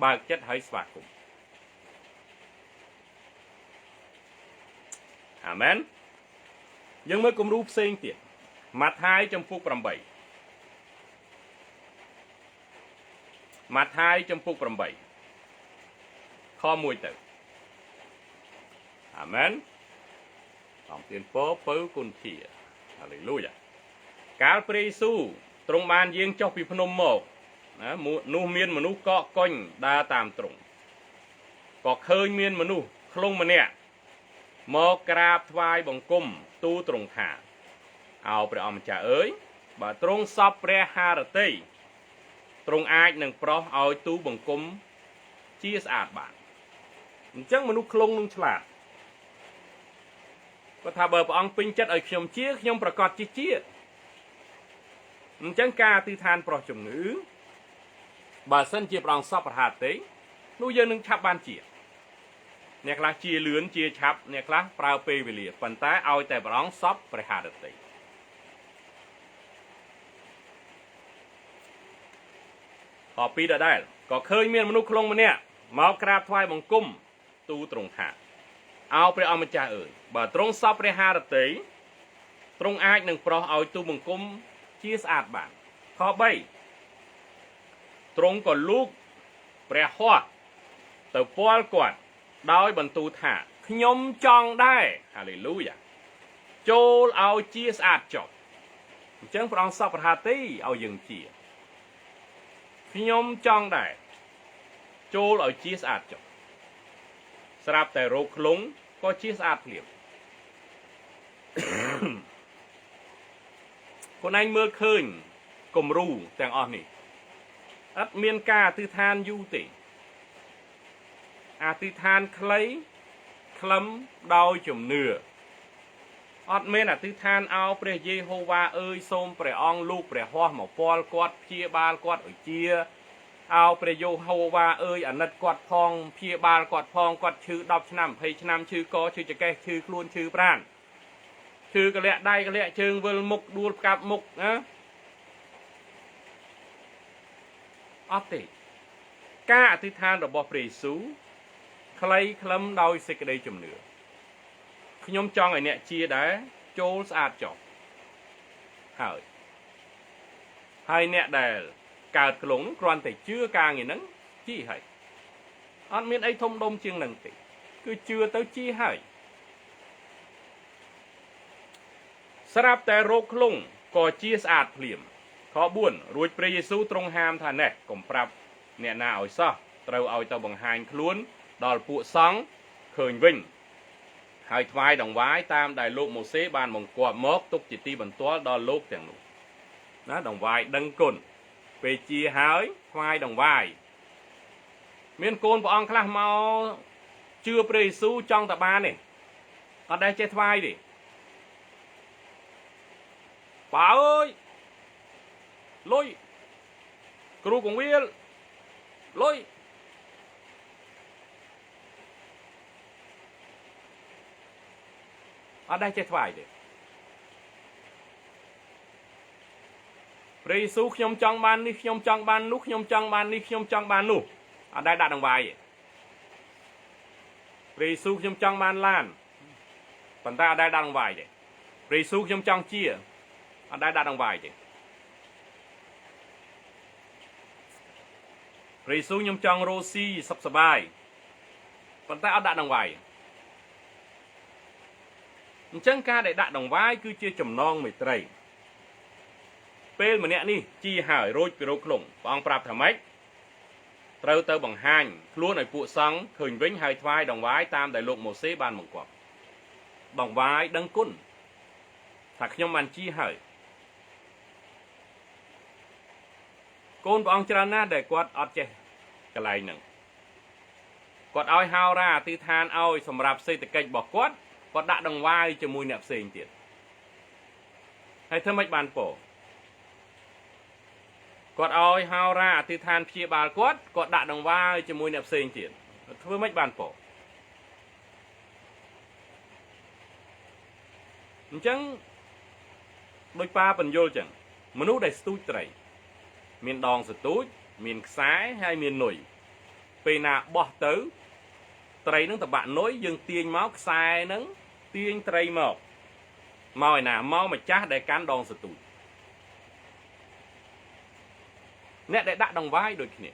Speaker 1: បើកចិត្តឲ្យស្វាគមន៍អាមែនយើងមើលគំរូផ្សេងទៀតម៉ាថាយចំពុក8ម៉ាថាយចំពុក8ខ1ទៅអាមែនអំទានពរពៅគុណធាហាឡេលូយ៉ាកាលព្រះយេស៊ូវទ្រង់បានយាងចុះពីភ្នំមកណានោះមានមនុស្សកកកុញដើរតាមទ្រង់ក៏ឃើញមានមនុស្សខ្លងម្នាក់មកក្រាបថ្វាយបង្គំទូលទ្រង់ថាអោព្រះអម្ចាស់អើយបើទ្រង់សពព្រះハរតីទ្រង់អាចនឹងប្រោសឲ្យទូបង្គំជាស្អាតបានអញ្ចឹងមនុស្សខ្លងនឹងឆ្លាតគាត់ថាបើព្រះអង្គពេញចិត្តឲ្យខ្ញុំជាខ្ញុំប្រកាសជាអញ្ចឹងការអធិដ្ឋានប្រោសជំងឺបើសិនជាព្រះអង្គសពព្រះハរតីនោះយើងនឹងឆាប់បានជាអ្នកខ្លះជាលឿនជាឆាប់អ្នកខ្លះប្រើពេលវេលាប៉ុន្តែឲ្យតែព្រះអង្គសពព្រះハរតីខ2ដដែលក៏ឃើញមានមនុស្សខ្លងម្នាក់មកក្រាបថ្វាយបង្គំទូលទ្រង់ថាអោព្រះអម្ចាស់អើយបើទ្រង់សពព្រះハរតីទ្រង់អាចនឹងប្រោសឲ្យទូបង្គំជាស្អាតបានខ3ទ្រង់ក៏លូកព្រះហស្ថទៅពាល់គាត់ដោយបន្ទូលថាខ្ញុំចង់ដែរហាឡេលូយ៉ាចូលឲ្យជាស្អាតចុះអញ្ចឹងព្រះអង្គសពព្រះハរតីឲ្យយើងជាខ្ញុំចង់ដែរចូលឲ្យជាស្អាតចុះស្រាប់តែរោគខ្លងក៏ជាស្អាតភ្លាមខ្លួនឯងមើលឃើញគំរូទាំងអស់នេះអត់មានការអធិដ្ឋានយូរទេអធិដ្ឋានខ្លីខ្លឹមដោយជំនឿអត់មានអធិដ្ឋានឲ្យព្រះយេហូវ៉ាអើយសូមព្រះអង្គលោកព្រះហស្ថមកពាល់គាត់ព្យាបាលគាត់ឲ្យជាឲ្យព្រះយេហូវ៉ាអើយអាណិតគាត់ផងព្យាបាលគាត់ផងគាត់ឈឺ10ឆ្នាំ20ឆ្នាំឈឺកឈឺចង្កេះឈឺខ្លួនឈឺប្រាណឈឺកលាក់ដៃកលាក់ជើងវិលមុខដួលផ្កាប់មុខណាអត់ទេការអធិដ្ឋានរបស់ព្រះយេស៊ូវខ្លីខ្លឹមដោយសេចក្តីជំនឿខ្ញុំចង់ឲ្យអ្នកជាដែរចូលស្អាតចុះហើយអ្នកដែលកើតខ្លងគ្រាន់តែជឿការងារហ្នឹងជាហើយអត់មានអីធំដុំជាងហ្នឹងទេគឺជឿទៅជាហើយស្រាប់តែរោគខ្លងក៏ជាស្អាតភ្លាម ข้อบุญរួចព្រះយេស៊ូវទ្រង់ហាមថាណេះកុំប្រាប់អ្នកណាឲ្យសោះត្រូវឲ្យទៅបង្ហាញខ្លួនដល់ពួកសង្ឃឃើញវិញហើយថ្វាយដង្វាយតាមដែលលោកម៉ូសេបានបង្គាប់មកទុកជាទីបន្ទាល់ដល់លោកទាំងនោះណាដង្វាយដឹងគុណពេលជាហើយថ្វាយដង្វាយមានកូនព្រះអង្គខ្លះមកជឿព្រះយេស៊ូវចង់តបានទេអត់ដែលចេះថ្វាយទេបើអើយលុយគ្រូកងវាលលុយអត់ដែលចេះថ្វាយទេព្រះយេស៊ូវខ្ញុំចង់បាននេះខ្ញុំចង់បាននោះខ្ញុំចង់បាននេះខ្ញុំចង់បាននោះអត់ដែលដាក់ដង្វាយទេព្រះយេស៊ូវខ្ញុំចង់បានឡានប៉ុន្តែអត់ដែលដាក់ដង្វាយទេព្រះយេស៊ូវខ្ញុំចង់ជាអត់ដែលដាក់ដង្វាយទេព្រះយេស៊ូវខ្ញុំចង់រស់ស៊ីសុខសប្បាយប៉ុន្តែអត់ដាក់ដង្វាយអញ្ចឹងការដែលដាក់ដង្វាយគឺជាចំណងមេត្រីពេលម្នាក់នេះជាហើយរួចពីរោគខ្លងព្រះអង្គប្រាប់ថាម៉េចត្រូវទៅបង្ហាញខ្លួនឲ្យពួកសង្ឃឃើញវិញហើយថ្វាយដង្វាយតាមដែលលោកម៉ូសេបានបង្គាប់ដង្វាយដឹងគុណថាខ្ញុំបានជាហើយកូនព្រះអង្គច្រើនណាស់ដែលគាត់អត់ចេះកន្លែងហ្នឹងគាត់ឲ្យហោរាអធិដ្ឋានឲ្យសម្រាប់សេដ្ឋកិច្ចរបស់គាត់ដាក់ដង្វាយជាមួយអ្នកផ្សេងទៀតហើយធ្វើម៉េចបានពោគាត់ឲ្យហោរាអធិដ្ឋានព្យាបាលគាត់ដាក់ដង្វាយជាមួយអ្នកផ្សេងទៀតធ្វើម៉េចបានពោអញ្ចឹងដោយប៉ាបញ្យល់ចឹងមនុស្សដែលស្ទូចត្រីមានដងសទូចមានខ្សែហើយមាននុយពេលណាបោះទៅត្រីនឹងតបាក់នុយយើងទាញមកខ្សែនឹងទាញត្រីមកឯណាមកម្ចាស់ដែលកាន់ដងសទូចអ្នកដែលដាក់ដង្វាយដូចគ្នា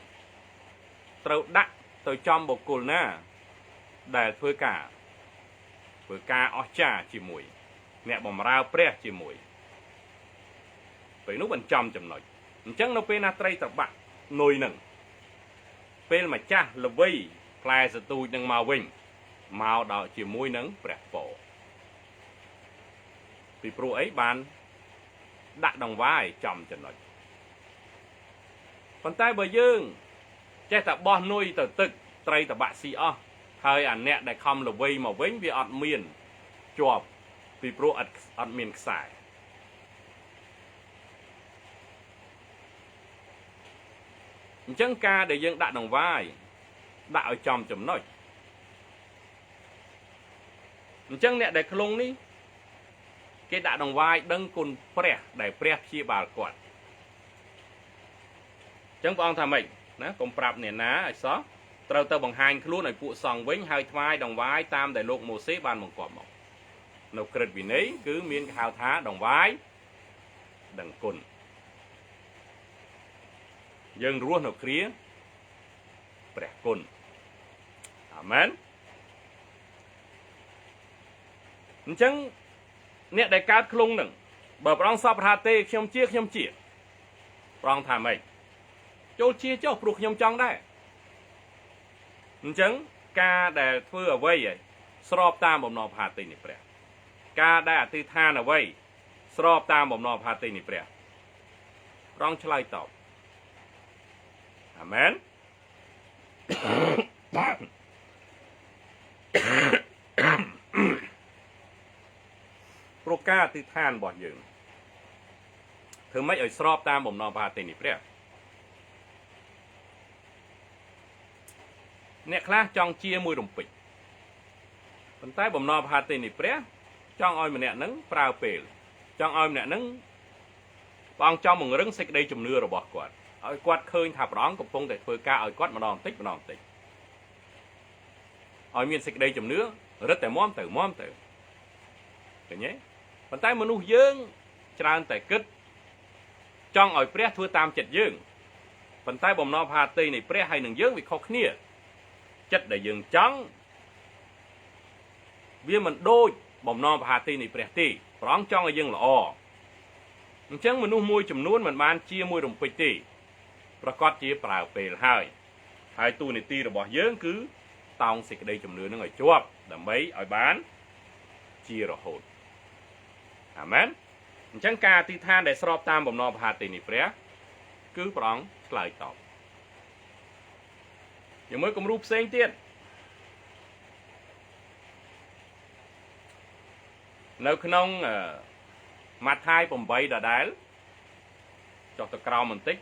Speaker 1: ត្រូវដាក់ទៅចំបុគ្គលណាដែលធ្វើការអស្ចារ្យជាមួយអ្នកបម្រើព្រះជាមួយពេលនោះបញ្ចំចំណុចអញ្ចឹងនៅពេលណាត្រីតបាក់នុយនឹងពេលម្ចាស់ល្វីផ្លែសទូចនឹងមកវិញមកដល់ជាមួយនឹងព្រះពរពីព្រោះអីបានដាក់ដង្វាយចំចំណុចប៉ុន្តែបើយើងចេះតែបោះនុយទៅទឹកត្រីតបាក់ស៊ីអស់ហើយអាអ្នកដែលខំល្វីមកវិញវាអត់មានជាប់ពីព្រោះអត់មានខ្សែអញ្ចឹងការដែលយើងដាក់ដង្វាយដាក់ឲ្យចំចំណុចអញ្ចឹងអ្នកដែលខ្លងនេះគេដាក់ដង្វាយដឹងគុណព្រះដែលព្រះព្យាបាលគាត់អញ្ចឹងព្រះអង្គថាម៉េចណាកុំប្រាប់អ្នកណាឲ្យសោះត្រូវទៅបង្ហាញខ្លួនឲ្យពួកសង្ឃវិញហើយថ្វាយដង្វាយតាមដែលលោកម៉ូសេបានបង្គាប់មកនៅក្រឹតវិន័យគឺមានគេហៅថាដង្វាយដឹងគុណយើងរស់នៅគ្រាព្រះគុណអាមែនអញ្ចឹងអ្នកដែលកើតខ្លងនឹងបើព្រះអង្គសពថាទេខ្ញុំជាព្រះអង្គថាម៉េចចូលជាចុះព្រោះខ្ញុំចង់ដែរអញ្ចឹងការដែលធ្វើអ្វីឲ្យស្របតាមបំណងផាតីនៃព្រះការដែលអធិដ្ឋានអ្វីស្របតាមបំណងផាតីនៃព្រះព្រះអង្គឆ្លើយតបអាមែនព្រោះការអធិដ្ឋានរបស់យើងធ្វើម៉េចឲ្យស្របតាមបំណងផាតីនៃព្រះអ្នកខ្លះចង់ជាមួយរំពេចប៉ុន្តែបំណងផាតីនៃព្រះចង់ឲ្យម្នាក់ហ្នឹងប្រើពេលចង់ឲ្យម្នាក់ហ្នឹងព្រះអង្គចង់បង្រឹងសេចក្តីជំនឿរបស់គាត់ឲ្យគាត់ឃើញថាព្រះអង្គកំពុងតែធ្វើការឲ្យគាត់ម្ដងបន្តិចឲ្យមានសេចក្តីជំនឿរឹតតែមាំទៅឃើញទេប៉ុន្តែមនុស្សយើងច្រើនតែគិតចង់ឲ្យព្រះធ្វើតាមចិត្តយើងប៉ុន្តែបំណងផាតីនៃព្រះហើយនឹងយើងវាខុសគ្នាចិត្តដែលយើងចង់វាមិនដូចបំណងផាតីនៃព្រះទេព្រះអង្គចង់ឲ្យយើងល្អ ចឹងមនុស្សមួយចំនួនមិនបានជាមួយរំពេចទេប្រកាសជាប្រើពេលហើយទូនីតិរបស់យើងគឺតោងសេចក្តីជំនឿនឹងឲ្យជាប់ដើម្បីឲ្យបានជារហូតអាមែនអញ្ចឹងការអធិដ្ឋានដែលស្របតាមបំណងប្រហាទេនេះព្រះគឺព្រះអង្គឆ្លើយតបជាមួយគំរូផ្សេងទៀតនៅក្នុងម៉ាថាយ8ដដែលចុះទៅក្រោមបន្តិច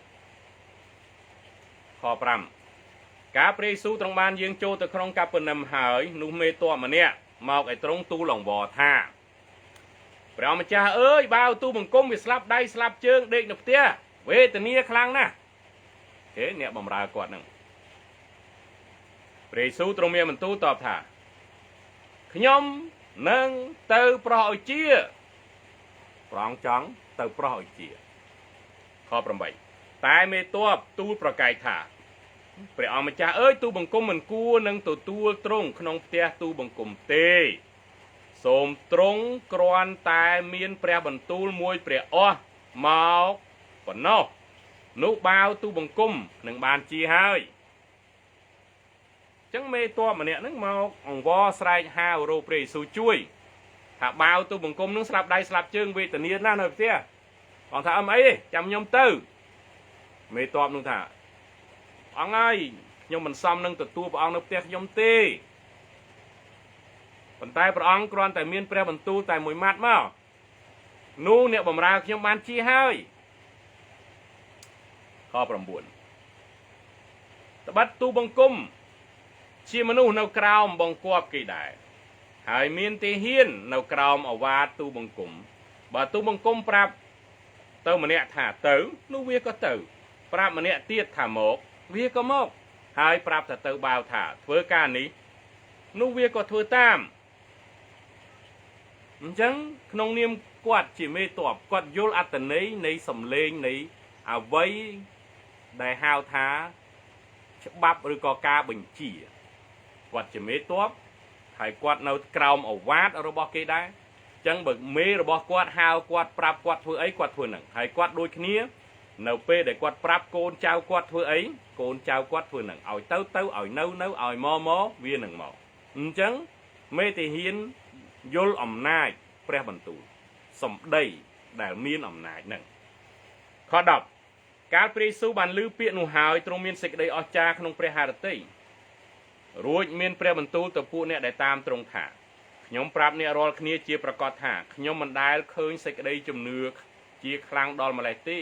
Speaker 1: ខ5ការព្រះយេស៊ូវទ្រង់បានយាងចូលទៅក្នុងកាពឺណាំហើយនោះមេតបម្នាក់មកឲ្យទ្រង់ទូលអង្វរថាព្រះម្ចាស់អើយបើទូបង្គំវាស្លាប់ដៃស្លាប់ជើងដេកនៅផ្ទះវេទនាខ្លាំងណាស់គេអ្នកបម្រើគាត់នឹងព្រះយេស៊ូវទ្រង់មានបន្ទូលតបថាខ្ញុំនឹងទៅប្រោះឲ្យជាព្រះអង្គចង់ទៅប្រោះឲ្យជាខ8តែមេតបទូលប្រកែកថាព្រះអង្គម្ចាស់អើយទូបង្គំមិនគួរនឹងទទួលទ្រង់ក្នុងផ្ទះទូបង្គំទេសូមទ្រង់គ្រាន់តែមានព្រះបន្ទូលមួយព្រះអស់មកប៉ុណ្ណោះនោះបាវទូបង្គំនឹងបានជាហើយចឹងមេតបម្នាក់ហ្នឹងមកអង្វរស្រែកហៅរកព្រះយេស៊ូវជួយថាបាវទូបង្គំនឹងស្លាប់ដៃស្លាប់ជើងវេទនាណាស់នៅផ្ទះបងថាអីទេចាំខ្ញុំទៅមេតបនោះថាអង្គហើយខ្ញុំមិនសមនឹងទទួលព្រះអង្គនៅផ្ទះខ្ញុំទេប៉ុន្តែព្រះអង្គគ្រាន់តែមានព្រះបន្ទូលតែមួយម៉ាត់មកនោះអ្នកបម្រើខ្ញុំបានជាហើយខ9ត្បិតទូបង្គំជាមនុស្សនៅក្រោមបង្គាប់គេដែរហើយមានទេហ៊ាននៅក្រោមអវាទទូបង្គំបើទូបង្គំប្រាប់ទៅម្នាក់ថាទៅនោះវាក៏ទៅប្រាប់ម្នាក់ទៀតថាមកវាក៏មកហើយប្រាប់ថាទៅបាវថាធ្វើការនេះនោះវាក៏ធ្វើតាមអញ្ចឹងក្នុងនាមគាត់ជាមេតបគាត់យល់អត្ថន័យនៃសម្លេងនៃអវ័យដែលហៅថាច្បាប់ឬក៏ការបញ្ជាគាត់ជាមេតបហើយគាត់នៅក្រោមអវាទរបស់គេដែរអញ្ចឹងបើមេរបស់គាត់ហៅគាត់ប្រាប់គាត់ធ្វើអីគាត់ធ្វើហ្នឹងហើយគាត់ដូចគ្នានៅពេលដែលគាត់ប្រាប់កូនចៅគាត់ធ្វើអីកូនចៅគាត់ធ្វើហ្នឹងឲ្យទៅឲ្យនៅឲ្យមកវានឹងមកអញ្ចឹងមេទាហានយល់អំណាចព្រះបន្ទូលសម្ដីដែលមានអំណាចហ្នឹងខ10កាលព្រះយេស៊ូវបានឮពាក្យនោះហើយទ្រង់មានសេចក្តីអស្ចារ្យក្នុងព្រះハរតីរួចមានព្រះបន្ទូលទៅពួកអ្នកដែលតាមទ្រង់ថាខ្ញុំប្រាប់អ្នករាល់គ្នាជាប្រកាសថាខ្ញុំមិនដែលឃើញសេចក្តីជំនឿជាខ្លាំងដល់ម្លេះទេ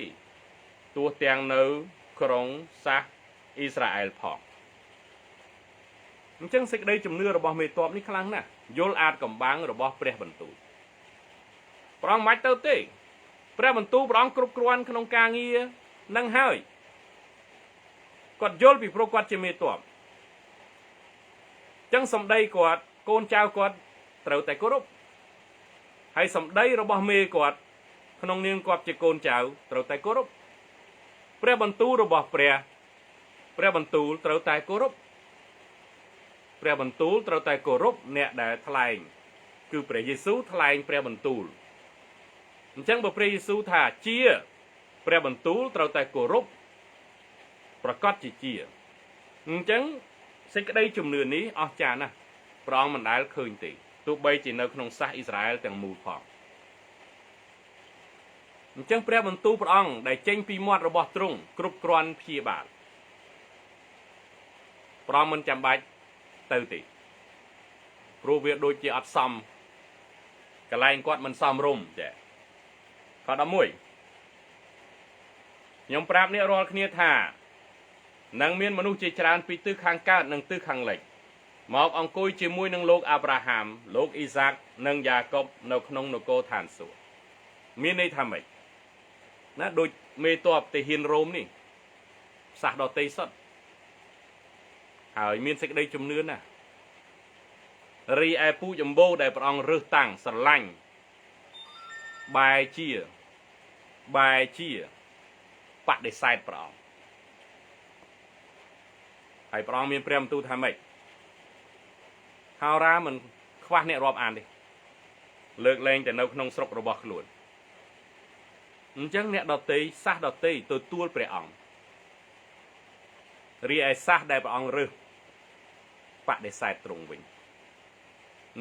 Speaker 1: ទោះទាំងនៅក្រុងសាសអ៊ីស្រាអែលផងអញ្ចឹងសេចក្តីជំនឿរបស់មេតបនេះខ្លាំងណាស់យល់អាចកំបាំងរបស់ព្រះបន្ទូលព្រះអង្គមិនទៅទេព្រះបន្ទូលព្រះអង្គគ្រប់គ្រាន់ក្នុងការងារនឹងហើយគាត់យល់ពីព្រោះគាត់ជាមេតបចឹងសម្ដីគាត់កូនចៅគាត់ត្រូវតែគោរពហើយសម្ដីរបស់មេគាត់ក្នុងនាមគាត់ជាកូនចៅត្រូវតែគោរពព្រះបន្ទូលរបស់ព្រះបន្ទូលត្រូវតែគោរពព្រះបន្ទូលត្រូវតែគោរពអ្នកដែលថ្លែងគឺព្រះយេស៊ូវថ្លែងព្រះបន្ទូលអញ្ចឹងបើព្រះយេស៊ូវថាជាព្រះបន្ទូលត្រូវតែគោរពប្រកាសជាអញ្ចឹងសេចក្តីជំនឿនេះអស្ចារ្យណាស់ព្រះអង្គមិនដែលឃើញទេទោះបីជានៅក្នុងសាសអ៊ីស្រាអែលទាំងមូលផងអញ្ចឹងព្រះបន្ទូលព្រះអង្គដែលចេញពីមាត់របស់ទ្រង់គ្រប់គ្រាន់ព្យាបាលព្រះអង្គមិនចាំបាច់ទៅទេព្រោះវាដូចជាអត់សមកន្លែងគាត់មិនសមរម្យចាខ11ខ្ញុំប្រាប់អ្នករាល់គ្នាថានឹងមានមនុស្សជាច្រើនពីទិសខាងកើតនិងទិសខាងលិចមកអង្គុយជាមួយនឹងលោកអាប់រ៉ាហាំលោកអ៊ីសាក់និងយ៉ាកុបនៅក្នុងនគរឋានសួគ៌មានន័យថាម៉េចណាដូចមេតបទាហានរ៉ូមនេះសាសដតីសុទ្ធហើយមានសេចក្តីជំនឿណាស់រីឯពូជអម្បូរដែលព្រះអង្គរើសតាំងស្រឡាញ់បែជាបដិសេធព្រះអង្គហើយព្រះអង្គមានព្រះបន្ទូលថាម៉េចហោរាមិនខ្វះអ្នករាប់អានទេលើកលែងតែនៅក្នុងស្រុករបស់ខ្លួន Chẳng nè đọt tì, sát đọt tì, tôi tuôn bệ ong. Ri ai sát đại bệ ong rư. Bạc để sai trùng bình.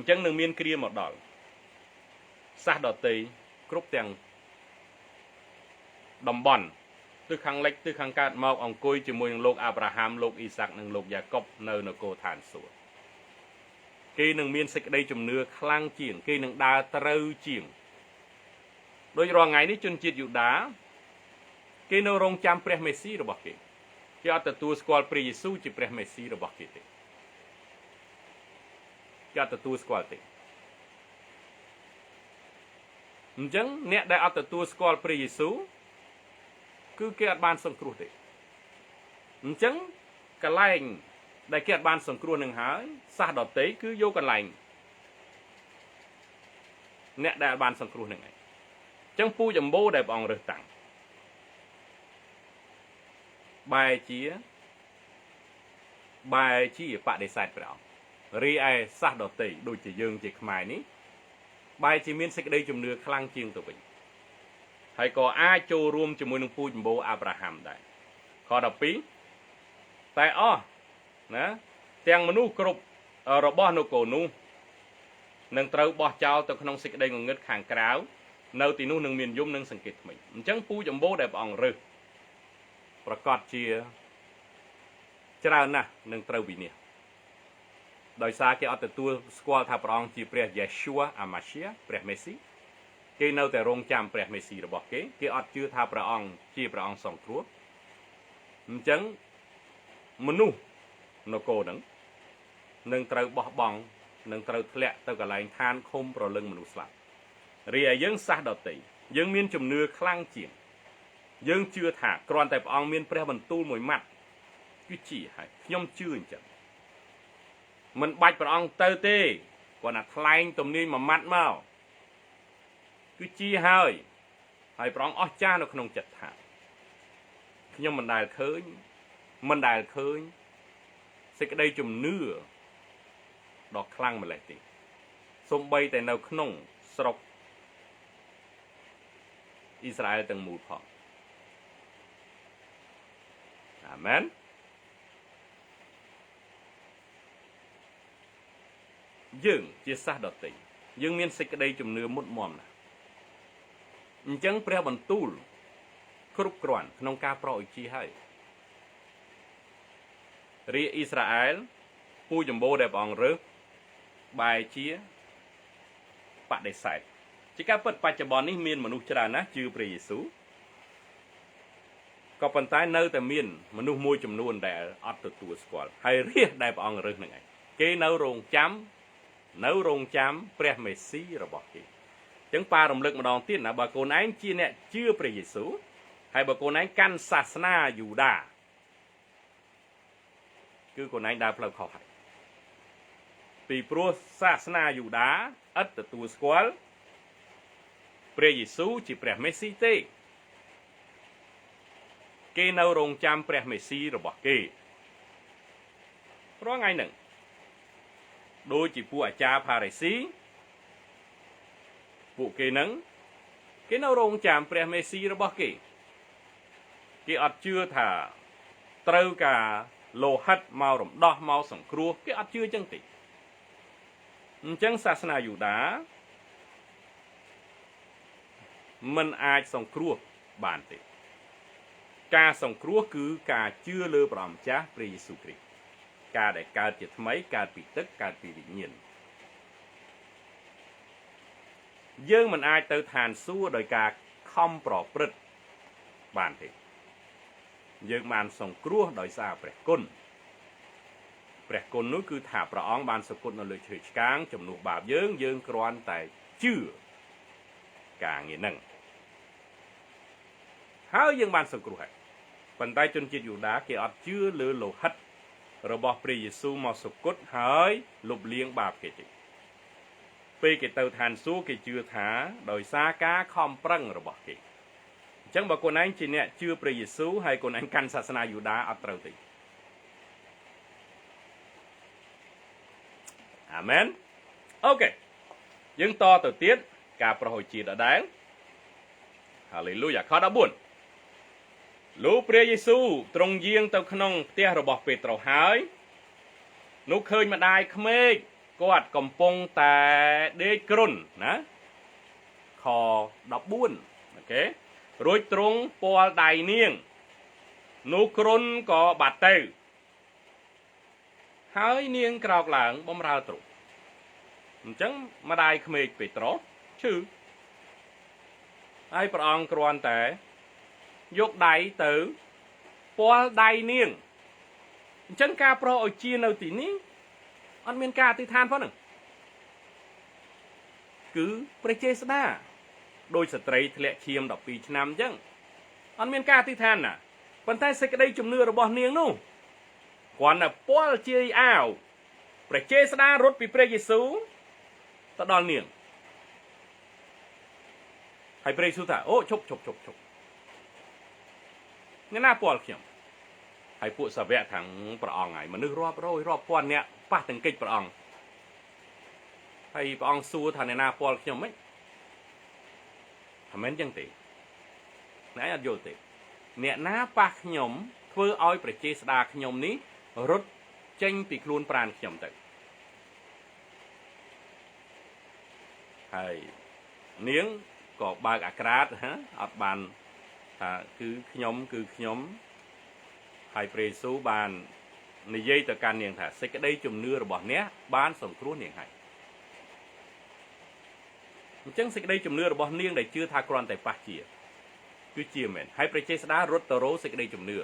Speaker 1: Chẳng nâng miên kia một đọt. Sát đọt tì, cúp tiền đồng bòn. Từ kháng lệch, từ kháng cát mọc ông côi chỉ mùi lục Abraham, lục Isaac, nâng lục Jacob, nơi nó cô thản sủa. Khi nâng miên xích đây chùm nưa khlang chiếng, khi nâng đa trâu chiếng. Đôi rõ ngày ní chân chiết dụ đá, khi nâng rong chăm preh Messi rồi bọc kì. Khi ở tù squal pre Giêsu chỉ preh Messi rồi bọc kì tì. Khi ở tù squal tì. Chẳng nè đại ở tù squal pre Giêsu cứ kia ban sông cua tì. Chẳng cả lành đại kia ban sông cua nâng hái, xa đọt tế cứ vô cả lành. Nè đại ban sông cua nâng ấy. Chẳng pu dầm bố đại bóng rực tặng. Bài chia bạc để sạch vào. Ri ai sát đọt tế đôi chỉ dương chỉ khmai ní. Bài chỉ miên xích đây chùm nưa khlang chiêng tụi mình. Hãy có ai chô rùm cho mùi nâng pu dầm bố Abraham đại. Khó đọc bí. Tại tiếng mà nụ cụp rồi bó nụ cổ nụ. Nâng trâu bó cháu tôi không xích đây ngồi ngất kháng kráo. Nâu thì nụ nâng miền dung nâng sẵn kịch mình. Chẳng pu dầm bố đẹp ọng rư. Và cọt chia chào nè nâng trâu bị nè.ដោយសារគេអត់ទទួលស្គាល់ថាព្រះអង្គជាព្រះយេស៊ូវអាម៉ាស៊ីយ៉ាព្រះមេស៊ីគេនៅតែរងចាំព្រះមេស៊ីរបស់គេគេអត់ជឿថាព្រះអង្គជាព្រះអង្គសង្គ្រោះអញ្ចឹងមនុស្សនគរហ្នឹងនឹងត្រូវបោះបង់នឹងត្រូវធ្លាក់ទៅកន្លែងឋានឃុំប្រលឹងមនុស្សស្លាប់រីឯយើងសះដតីយើងមានជំនឿខ្លាំងជាងយើងជឿថាគ្រាន់តែព្រះអង្គមានព្រះបន្ទូលមួយម៉ាត់គឺជាហើយខ្ញុំជឿអញ្ចឹងមិនបាច់ព្រះអង្គទៅទេគាត់ណាថ្លែងទំនាញមួយម៉ាត់មកគឺជាហើយព្រះអង្គអស្ចារ្យនៅក្នុងចិត្តថាខ្ញុំមិនដែលឃើញសេចក្តីជំនឿដ៏ខ្លាំងម្ល៉េះទេសូម្បីតែនៅក្នុងស្រុកអ៊ីស្រាអែលទាំងមូលផងអាមែនយើងជាសាសដតីយើងមានសេចក្តីជំនឿមុតមមណាស់អញ្ចឹងព្រះបន្ទូលគ្រប់គ្រាន់ក្នុងការប្រោសឧជាហើយរាជអ៊ីស្រាអែលពូចម្បូរដែលព្រះអង្គរើសបែរជាបដិសេធជាការពិតបច្ចុប្បន្ននេះមានមនុស្សច្រើនណាស់ជឿព្រះយេស៊ូវក៏ប៉ុន្តែនៅតែមានមនុស្សមួយចំនួនដែលអត់ទទួលស្គាល់ហើយរាជដែលព្រះអង្គរើសនឹងឯងគេនៅរងចាំព្រះមេស៊ីរបស់គេអញ្ចឹងប៉ារំលឹកម្ដងទៀតណាបើកូនឯងជាអ្នកជឿព្រះយេស៊ូវហើយបើកូនឯងកាន់សាសនាយូដាគឺកូនឯងដើរផ្លូវខុសហើយពីព្រោះសាសនាយូដាឥតទទួលស្គាល់ព្រះយេស៊ូវជាព្រះមេស៊ីទេគេនៅរងចាំព្រះមេស៊ីរបស់គេរាល់ថ្ងៃហ្នឹងដូចជាពួកអាចារ្យផារ៉េស៊ីពួកគេនឹងគេនៅរងចាំព្រះមេស៊ីរបស់គេអត់ជឿថាត្រូវការលោហិតមករំដោះមកសង្គ្រោះគេអត់ជឿចឹងទេអញ្ចឹងសាសនាយូដាមិនអាចសង្គ្រោះបានទេការសង្គ្រោះគឺការជឿលើព្រះម្ចាស់ព្រះយេស៊ូវគ្រីស្ទការដែលកើតជាថ្មីកើតពីទឹកកើតពីវិញ្ញាណយើងមិនអាចទៅឋានសួគ៌ដោយការខំប្រព្រឹត្តបានទេយើងបានសង្គ្រោះដោយសារព្រះគុណនោះគឺថាព្រះអង្គបានសគត់នៅលើឈើឆ្កាងជំនួសបាបយើងគ្រាន់តែជឿការងារហ្នឹងហើយយើងបានសង្គ្រោះហើយប៉ុន្តែជនជាតិយូដាគេអត់ជឿលើលោហិតរបស់ព្រះយេស៊ូវមកសគត់ហើយលុបលាងបាបគេទេពេលគេទៅឋានសួគ៌គេជឿថាដោយសារការខំប្រឹងរបស់គេអញ្ចឹងបើខ្លួនឯងជាអ្នកជឿព្រះយេស៊ូវហើយខ្លួនឯងកាន់សាសនាយូដាអត់ត្រូវទេអាមែនអូខេយើងតទៅទៀតការប្រហុយជាដដែលហ Hallelujah ខ14លោកព្រះយេស៊ូវទ្រង់យាងទៅក្នុងផ្ទះរបស់ពេត្រុសហើយនោះឃើញម្ដាយក្មេកគាត់កំពុងតែដេកគ្រុនណាខ14អូខេរួចទ្រង់ពាល់ដៃនាងនោះគ្រុនក៏បាត់ទៅហើយនាងក្រោកឡើងបំរើទ្រង់អញ្ចឹងម្ដាយក្មេកពេត្រុសឈឺហើយព្រះអង្គគ្រាន់តែយកដៃទៅពាល់ដៃនាងអញ្ចឹងការប្រោសឲ្យជានៅទីនេះអត់មានការអធិដ្ឋានផងហ្នឹងគឺព្រះចេស្តាដោយស្ត្រីធ្លាក់ឈាម12ឆ្នាំអញ្ចឹងអត់មានការអធិដ្ឋានណាប៉ុន្តែសេចក្តីជំនឿរបស់នាងនោះគ្រាន់តែពាល់ជាអាវព្រះចេស្តារត់ពីព្រះយេស៊ូវទៅដល់នាងហើយព្រះយេស៊ូវថាអូឈប់អ្នកណាពាល់ខ្ញុំហើយពួកសាវកខាងព្រះអង្គហើយមនុស្សរាប់រយរាប់ពាន់អ្នកប៉ះទង្គិចព្រះអង្គហើយព្រះអង្គសួរថាអ្នកណាពាល់ខ្ញុំមិនមែនចឹងទេអ្នកអត់យល់ទេអ្នកណាប៉ះខ្ញុំធ្វើឲ្យព្រះចេស្តាខ្ញុំនេះរត់ចេញពីខ្លួនប្រាណខ្ញុំទៅហើយនាងក៏បើកអាក្រាតអត់បានថាគឺខ្ញុំហើយព្រះយេស៊ូវបាននិយាយទៅកាន់នាងថាសេចក្តីជំនឿរបស់អ្នកបានសង្គ្រោះនាងហើយអញ្ចឹងសេចក្តីជំនឿរបស់នាងដែលជឿថាគ្រាន់តែប៉ះជាគឺជាមែនហើយព្រះចេស្តារត់ទៅរកសេចក្តីជំនឿ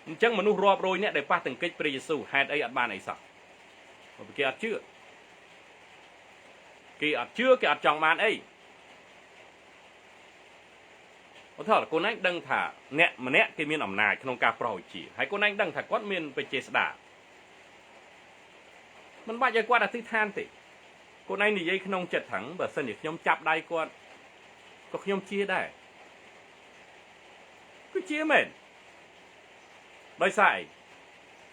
Speaker 1: អញ្ចឹងមនុស្សរាប់រយនាក់ដែលប៉ះទង្គិចព្រះយេស៊ូវហេតុអីអត់បានអីសោះព្រោះគេអត់ជឿគេអត់ចង់បានអីអត់ថតកូនឯងដឹងថាអ្នកម្នាក់គេមានអំណាចក្នុងការប្រោសជាហើយកូនឯងដឹងថាគាត់មានបច្ចេស្តាមិនបាច់ឲ្យគាត់អធិដ្ឋានទេកូនឯងនិយាយក្នុងចិត្តថាបើសិនជាខ្ញុំចាប់ដៃគាត់ក៏ខ្ញុំជាដែរគឺជាមែនដោយសារអី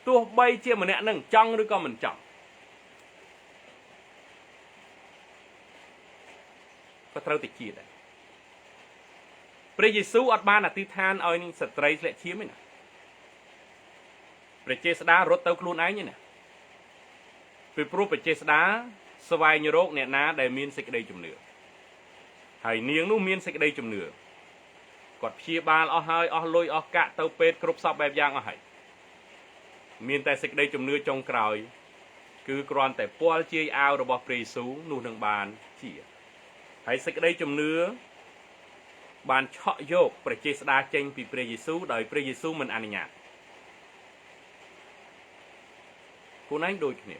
Speaker 1: ទោះបីជាម្នាក់នឹងចង់ឬក៏មិនចង់ក៏ត្រូវតែជាដែរព្រះយេស៊ូវអត់បានអធិដ្ឋានឲ្យនឹងស្ត្រីធ្លាក់ឈាមទេណាព្រះចេស្តារត់ទៅខ្លួនឯងទេណាពីព្រោះព្រះចេស្តាស្វែងរកអ្នកណាដែលមានសេចក្តីជំនឿហើយនាងនោះមានសេចក្តីជំនឿគាត់ព្យាបាលអស់ហើយអស់លុយអស់កាក់ទៅពេទ្យគ្រប់សពបែបយ៉ាងអស់ហើយមានតែសេចក្តីជំនឿចុងក្រោយគឺគ្រាន់តែពាល់ជាអាវរបស់ព្រះយេស៊ូវនោះនឹងបានជាហើយសេចក្តីជំនឿបានឆក់យកព្រះចេស្តាចេញពីព្រះយេស៊ូវដោយព្រះយេស៊ូវមិនអនុញ្ញាតគូនឯងដូចគ្នា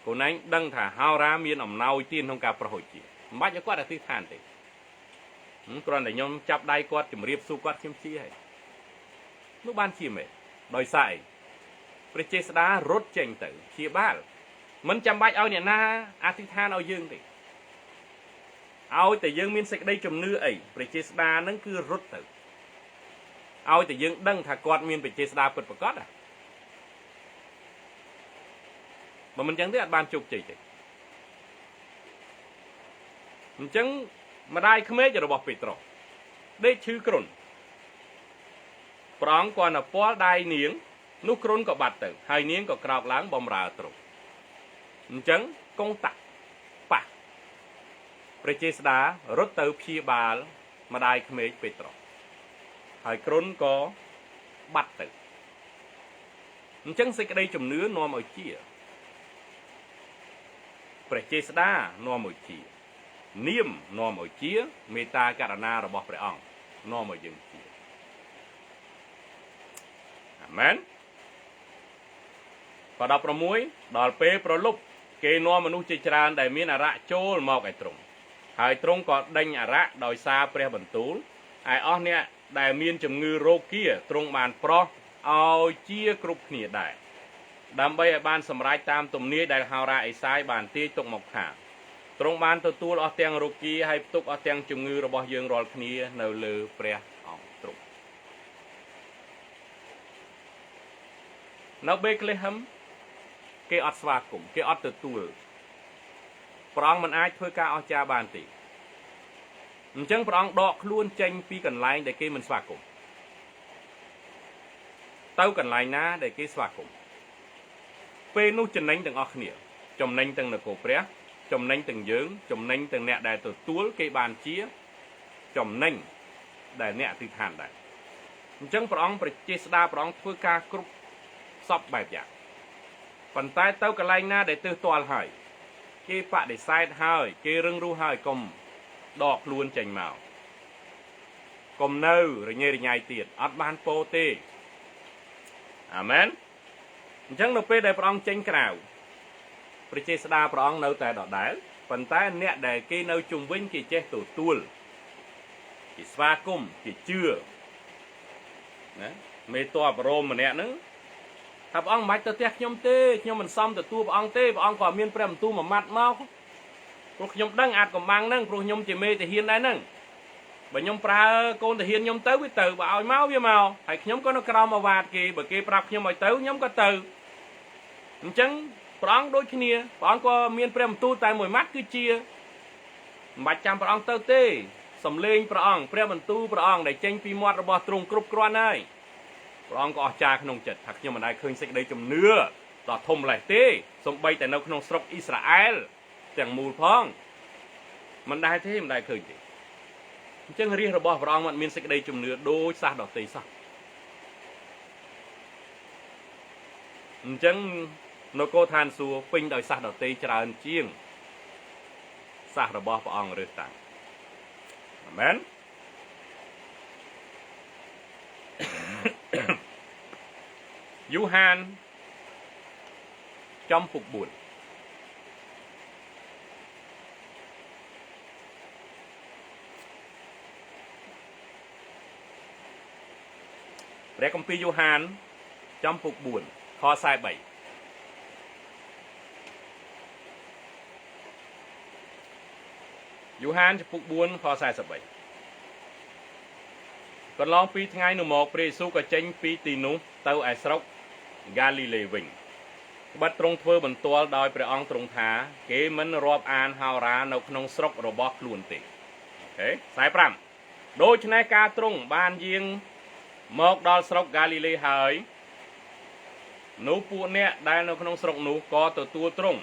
Speaker 1: គូនឯងដឹងថាហោរាមានអំណោយទានក្នុងការប្រហុយជាមិនបាច់ឲ្យគាត់អធិដ្ឋានទេគ្រាន់តែខ្ញុំចាប់ដៃគាត់ជម្រាបសួរគាត់ខ្ញុំជាហើយនោះបានជាមែនដោយសារអីព្រះចេស្តារត់ចេញទៅព្យាបាលមិនចាំបាច់ឲ្យអ្នកណាអធិដ្ឋានឲ្យយើងទេឲ្យតែយើងមានសេចក្តីជំនឿអីព្រះចេស្តានឹងគឺរត់ទៅឲ្យតែយើងដឹងថាគាត់មានព្រះចេស្តាពិតប្រាកដបើមិនចឹងទេអត់បានជោគជ័យទេអញ្ចឹងម្ដាយក្មេករបស់ពេត្រុសដេកឈឺគ្រុនព្រះអង្គគាត់ទៅពាល់ដៃនាងនោះគ្រុនក៏បាត់ទៅហើយនាងក៏ក្រោកឡើងបំរើទ្រង់អញ្ចឹងកងតាក់ប៉ះព្រះចេស្តារត់ទៅព្យាបាលម្ដាយក្មេកពេត្រុសហើយគ្រុនក៏បាត់ទៅអញ្ចឹងសេចក្តីជំនឿនាំឲ្យជាព្រះចេស្តានាំឲ្យជានាមនាំឲ្យជាមេត្តាករុណារបស់ព្រះអង្គនាំឲ្យយើងជាអាមែនខ16ដល់ពេលប្រលប់គេនាំមនុស្សជាច្រើនដែលមានអារក្សចូលមកឲ្យទ្រង់ហើយទ្រង់ក៏ដេញអារក្សដោយសារព្រះបន្ទូលឯអស់អ្នកដែលមានជំងឺរោគាទ្រង់បានប្រោសឲ្យជាគ្រប់គ្នាដែរដើម្បីឲ្យបានសម្រេចតាមទំនាយដែលហោរាអេសាយបានទាយទុកមកថាទ្រង់បានទទួលអស់ទាំងរោគាហើយផ្ទុកអស់ទាំងជំងឺរបស់យើងរាល់គ្នានៅលើព្រះអង្គទ្រង់នៅបេក្លេហឹមគេអត់ស្វាគមន៍គេអត់ទទួលព្រះអង្គមិនអាចធ្វើការអស្ចារ្យបានទេ ចឹងព្រះអង្គដកខ្លួនចេញពីកន្លែងដែលគេមិនស្វាគមន៍ទៅកន្លែងណាដែលគេស្វាគមន៍ពេលនោះចំណេញទាំងអស់គ្នាចំណេញទាំងនគរព្រះចំណេញទាំងយើងចំណេញទាំងអ្នកដែលទទួលគេបានជាចំណេញដែលអ្នកទិដ្ឋានដែរអញ្ចឹងព្រះអង្គប្រជាស្ដាព្រះអង្គធ្វើការគ្រប់សពបែបយ៉ាងប៉ុន្តែទៅកន្លែងណាដែលទើសទាល់ហើយគេបដិសេធហើយគេរឹងរូសហើយកុំដកខ្លួនចេញមកកុំនៅរញ៉េរញ៉ៃទៀតអត់បានពោទេអាមែនអញ្ចឹងនៅពេលដែលព្រះអង្គចេញក្រៅប្រជាស្ដាព្រះអង្គនៅតែដដែលប៉ុន្តែអ្នកដែលគេនៅជុំវិញគេចេះទទួលគេស្វាគមន៍គេជឿណាមេតបរមម្នាក់ហ្នឹងថាព្រះអង្គមិនបាច់ទៅផ្ទះខ្ញុំទេខ្ញុំមិនសមទទួលព្រះអង្គទេព្រះអង្គក៏មានព្រះបន្ទូលមួយម៉ាត់មកព្រោះខ្ញុំដឹងអាចកំបាំងហ្នឹងព្រោះខ្ញុំជាមេទាហានដែរហ្នឹងបើខ្ញុំប្រើកូនទាហានខ្ញុំទៅវាទៅបើឲ្យមកវាមកហើយខ្ញុំក៏នៅក្រោមអាវ៉ាតគេបើគេប្រាប់ខ្ញុំឲ្យទៅខ្ញុំក៏ទៅអញ្ចឹងព្រះអង្គដូចគ្នាព្រះអង្គក៏មានព្រះបន្ទូលតែមួយម៉ាត់គឺជាមិនបាច់ចាំព្រះអង្គទៅទេសំលេងព្រះអង្គព្រះបន្ទូលព្រះអង្គដែលចេញពីមាត់របស់ទ្រង់គ្រប់គ្រាន់ហើយព្រះអង្គក៏អស្ចារ្យក្នុងចិត្តថាខ្ញុំមិនដែលឃើញសេចក្តីជំនឿដ៏ធំម្លេះទេសូម្បីតែនៅក្នុងស្រុកអ៊ីស្រាអែលទាំងមូលផងមិនដែលទេមិនដែលឃើញទេអញ្ចឹងរាជរបស់ព្រះអង្គមិនមានសេចក្តីជំនឿដូចសាសដទៃសោះអញ្ចឹងនគរឋានសួគ៌ពេញដោយសាសដទៃច្រើនជាងសាសរបស់ព្រះអង្គរើសតាំងអាមែនយូហានចំពុក4ព្រះគម្ពីរយូហានចំពុក4ខ43យូហានចំពុក4ខ43កន្លងពីថ្ងៃនោះមកព្រះយេស៊ូវក៏ចេញពីទីនោះទៅឯស្រុកហ្គាលីលេវិញត្បិតទ្រង់ធ្វើបន្ទាល់ដោយព្រះអង្គទ្រង់ថាគេមិនរាប់អានហោរានៅក្នុងស្រុករបស់ខ្លួនទេអូខេ45ដូច្នេះការទ្រង់បានយាងមកដល់ស្រុកហ្គាលីលេហើយនោះពួកអ្នកដែលនៅក្នុងស្រុកនោះក៏ទទួលទ្រង់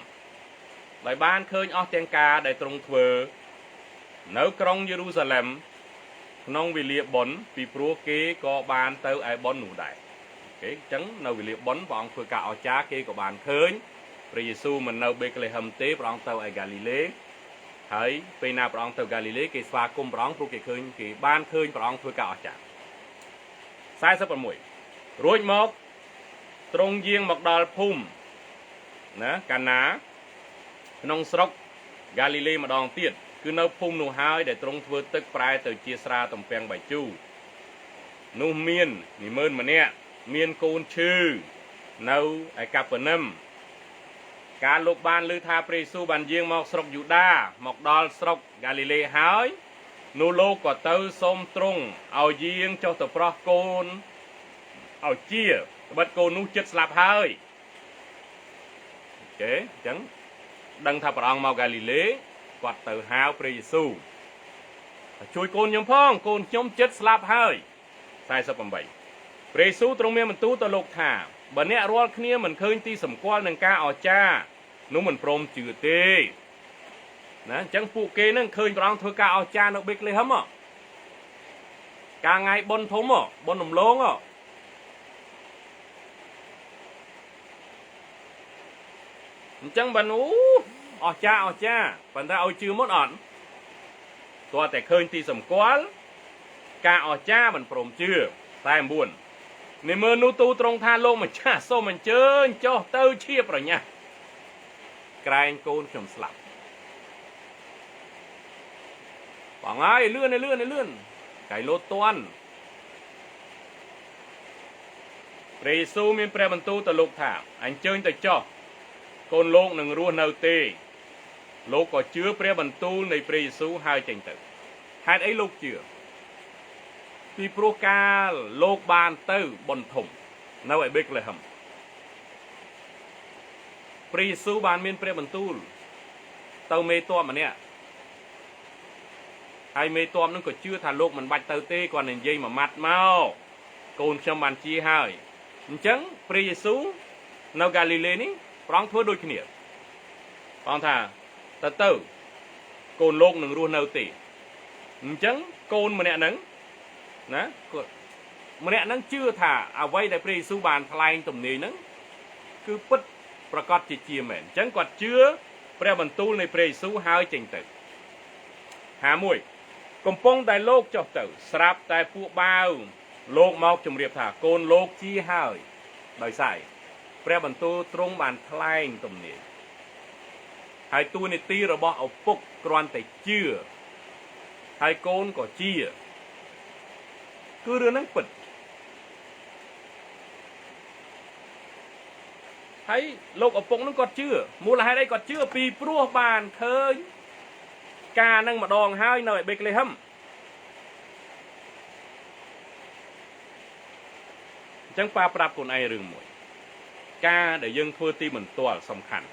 Speaker 1: ដោយបានឃើញអស់ទាំងការដែលទ្រង់ធ្វើនៅក្រុងយេរូសាឡិមក្នុងវេលាបុណ្យពីព្រោះគេក៏បានទៅឯបុណ្យនោះដែរអូខេអញ្ចឹងនៅវេលាបុណ្យព្រះអង្គធ្វើការអស្ចារ្យគេក៏បានឃើញព្រះយេស៊ូវមិននៅបេក្លេហឹមទេព្រះអង្គទៅឯហ្គាលីលេហើយពេលណាព្រះអង្គទៅហ្គាលីលេគេស្វាគមន៍ព្រះអង្គព្រោះគេឃើញគេបានឃើញព្រះអង្គធ្វើការអស្ចារ្យ46រួចមកទ្រង់យាងមកដល់ភូមិណាកាណាក្នុងស្រុកហ្គាលីលេម្ដងទៀតគឺនៅភូមិនោះហើយដែលទ្រង់ធ្វើទឹកប្រែទៅជាស្រាទំពាំងបាយជូរនោះមាននិមឺនម្នាក់មានកូនឈឺនៅឯកាពឺនឹមការលោកបានឮថាព្រះយេស៊ូវបានយាងមកស្រុកយូដាមកដល់ស្រុកហ្គាលីលេហើយនោះលោកក៏ទៅសូមទ្រង់ឲ្យយាងចុះទៅប្រោះកូនឲ្យជាត្បិតកូននោះជិតស្លាប់ហើយអូខេអញ្ចឹងដឹងថាព្រះអង្គមកហ្គាលីលេគាត់ទៅហៅព្រះយេស៊ូវជួយកូនខ្ញុំផងកូនខ្ញុំជិតស្លាប់ហើយ48ព្រះយេស៊ូវទ្រង់មានបន្ទូលទៅលោកថាបើអ្នករាល់គ្នាមិនឃើញទីសម្គាល់នឹងការអស្ចារ្យនោះមិនព្រមជឿទេណាអញ្ចឹងពួកគេនឹងឃើញព្រះអង្គធ្វើការអស្ចារ្យនៅបេក្លេហឹមការថ្ងៃបុណ្យធំបុណ្យរំលងអញ្ចឹងបើនោះអស្ចារ្យប៉ុន្តែឲ្យជឿមុនអត់ទោះតែឃើញទីសម្គាល់ការអស្ចារ្យមិនព្រមជឿតែ9និមឺននោះទូលទ្រង់ថាលោកម្ចាស់សូមអញ្ជើញចុះទៅឈៀបប្រញាស់ក្រែងកូនខ្ញុំស្លាប់បងហើយលឿនកាយលោតតាន់ព្រះយេស៊ូវមានព្រះបន្ទូលទៅលោកថាអញ្ជើញទៅចុះកូនលោកនឹងរស់នៅទេលោកក៏ជឿព្រះបន្ទូលនៃព្រះយេស៊ូវហើយចេញទៅហេតុអីលោកជឿពីព្រោះការលោកបានទៅបុណ្យធំនៅឯបេក្លេហឹមព្រះយេស៊ូវបានមានព្រះបន្ទូលទៅមេតបម្នាក់ hai mê tôm nó có chưa thả lục mình bạch tàu tê còn nền dây mà mặt mau côn trong bàn chia hai chẳng pre Giêsu nâu Galilee ní prong thua đôi kia prong thà ta tử côn lục nâng ruột nâu tê chẳng côn mà nè nắng nè mà nè nắng chưa thả à vay đại pre Giêsu bàn thay tụm này nắng cứ bứtประกอบជាជាមែនអញ្ចឹងគាត់ជឿព្រះបន្ទូលនៃព្រះយេស៊ូវហើយចេញទៅ51កំពុងតែលោកចុះទៅស្រាប់តែពួកបាវលោកមកជម្រាបថាកូនលោកជាហើយដោយសារព្រះបន្ទូលទ្រង់បានថ្លែងទំនាយហើយតួនាទីរបស់ឪពុកគ្រាន់តែជឿហើយកូនក៏ជាគឺរឿងហ្នឹងពិតហើយលោកឪពុកនឹងគាត់ជឿមូលហេតុអីគាត់ជឿពីព្រោះបានឃើញការនឹងម្ដងហើយនៅឯបេក្លេហឹមអញ្ចឹងប៉ាប្រាប់ខ្លួនឯងរឿងមួយការដែលយើងធ្វើទីបន្ទាល់សំខាន់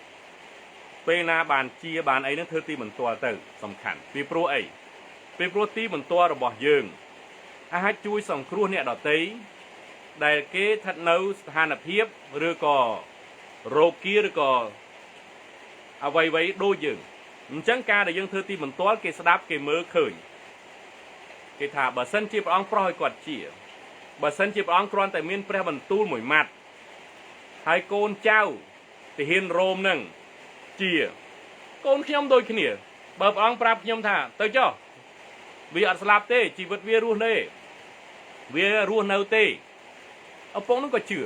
Speaker 1: ពេលណាបានជាបានអីនឹងធ្វើទីបន្ទាល់ទៅសំខាន់ពីព្រោះអីពីព្រោះទីបន្ទាល់របស់យើងអាចជួយសង្គ្រោះអ្នកដទៃដែលគេស្ថិតនៅស្ថានភាពឬក៏រោគាឬក៏អ្វីៗដូចយើងអញ្ចឹងការដែលយើងធ្វើទីបន្ទាល់គេស្ដាប់គេមើលឃើញគេថាបើសិនជាព្រះអង្គប្រោះឲ្យគាត់ជាបើសិនជាព្រះអង្គគ្រាន់តែមានព្រះបន្ទូលមួយម៉ាត់ហើយកូនចៅទាហានរ៉ូមនឹងជាកូនខ្ញុំដូចគ្នាបើព្រះអង្គប្រាប់ខ្ញុំថាទៅចុះវាអត់ស្លាប់ទេជីវិតវារស់ទេវារស់នៅទេឪពុកនោះក៏ជឿ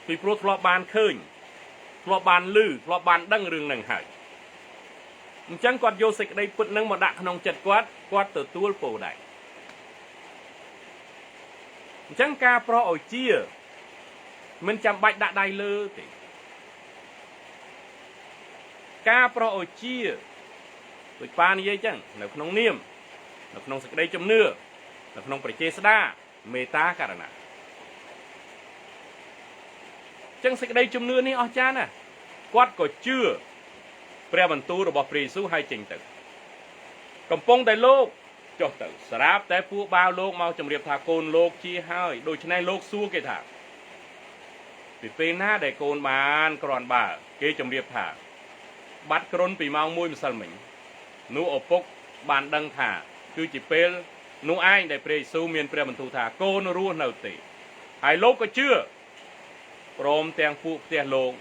Speaker 1: ពីព្រោះធ្លាប់បានឃើញធ្លាប់បានឮធ្លាប់បានដឹងរឿងហ្នឹងហើយអញ្ចឹងគាត់យកសេចក្តីពិតហ្នឹងមកដាក់ក្នុងចិត្តគាត់ទទួលពរដែរអញ្ចឹងការប្រោសឲ្យជាមិនចាំបាច់ដាក់ដៃលើទេការប្រោសឲ្យជាដូចប៉ានិយាយអញ្ចឹងនៅក្នុងនាមនៅក្នុងសេចក្តីជំនឿនៅក្នុងព្រះចេស្តាមេត្តាករុណាចឹងសេចក្តីជំនឿនេះអស្ចារ្យណាស់គាត់ក៏ជឿព្រះបន្ទូលរបស់ព្រះយេស៊ូវហើយចេញទៅកំពុងតែលោកចុះទៅស្រាប់តែពួកបាវលោកមកជម្រាបថាកូនលោកជាហើយដូច្នេះលោកសួរគេថាពីពេលណាដែលកូនបានក្រាន់បើគេជម្រាបថាបាត់គ្រុនពីម៉ោង 1 ម្សិលមិញនោះឪពុកបានដឹងថាគឺជាពេលនោះឯងដែលព្រះយេស៊ូវមានព្រះបន្ទូលថាកូនរស់នៅទេហើយលោកក៏ជឿព្រមទាំងពួកផ្ទះលោក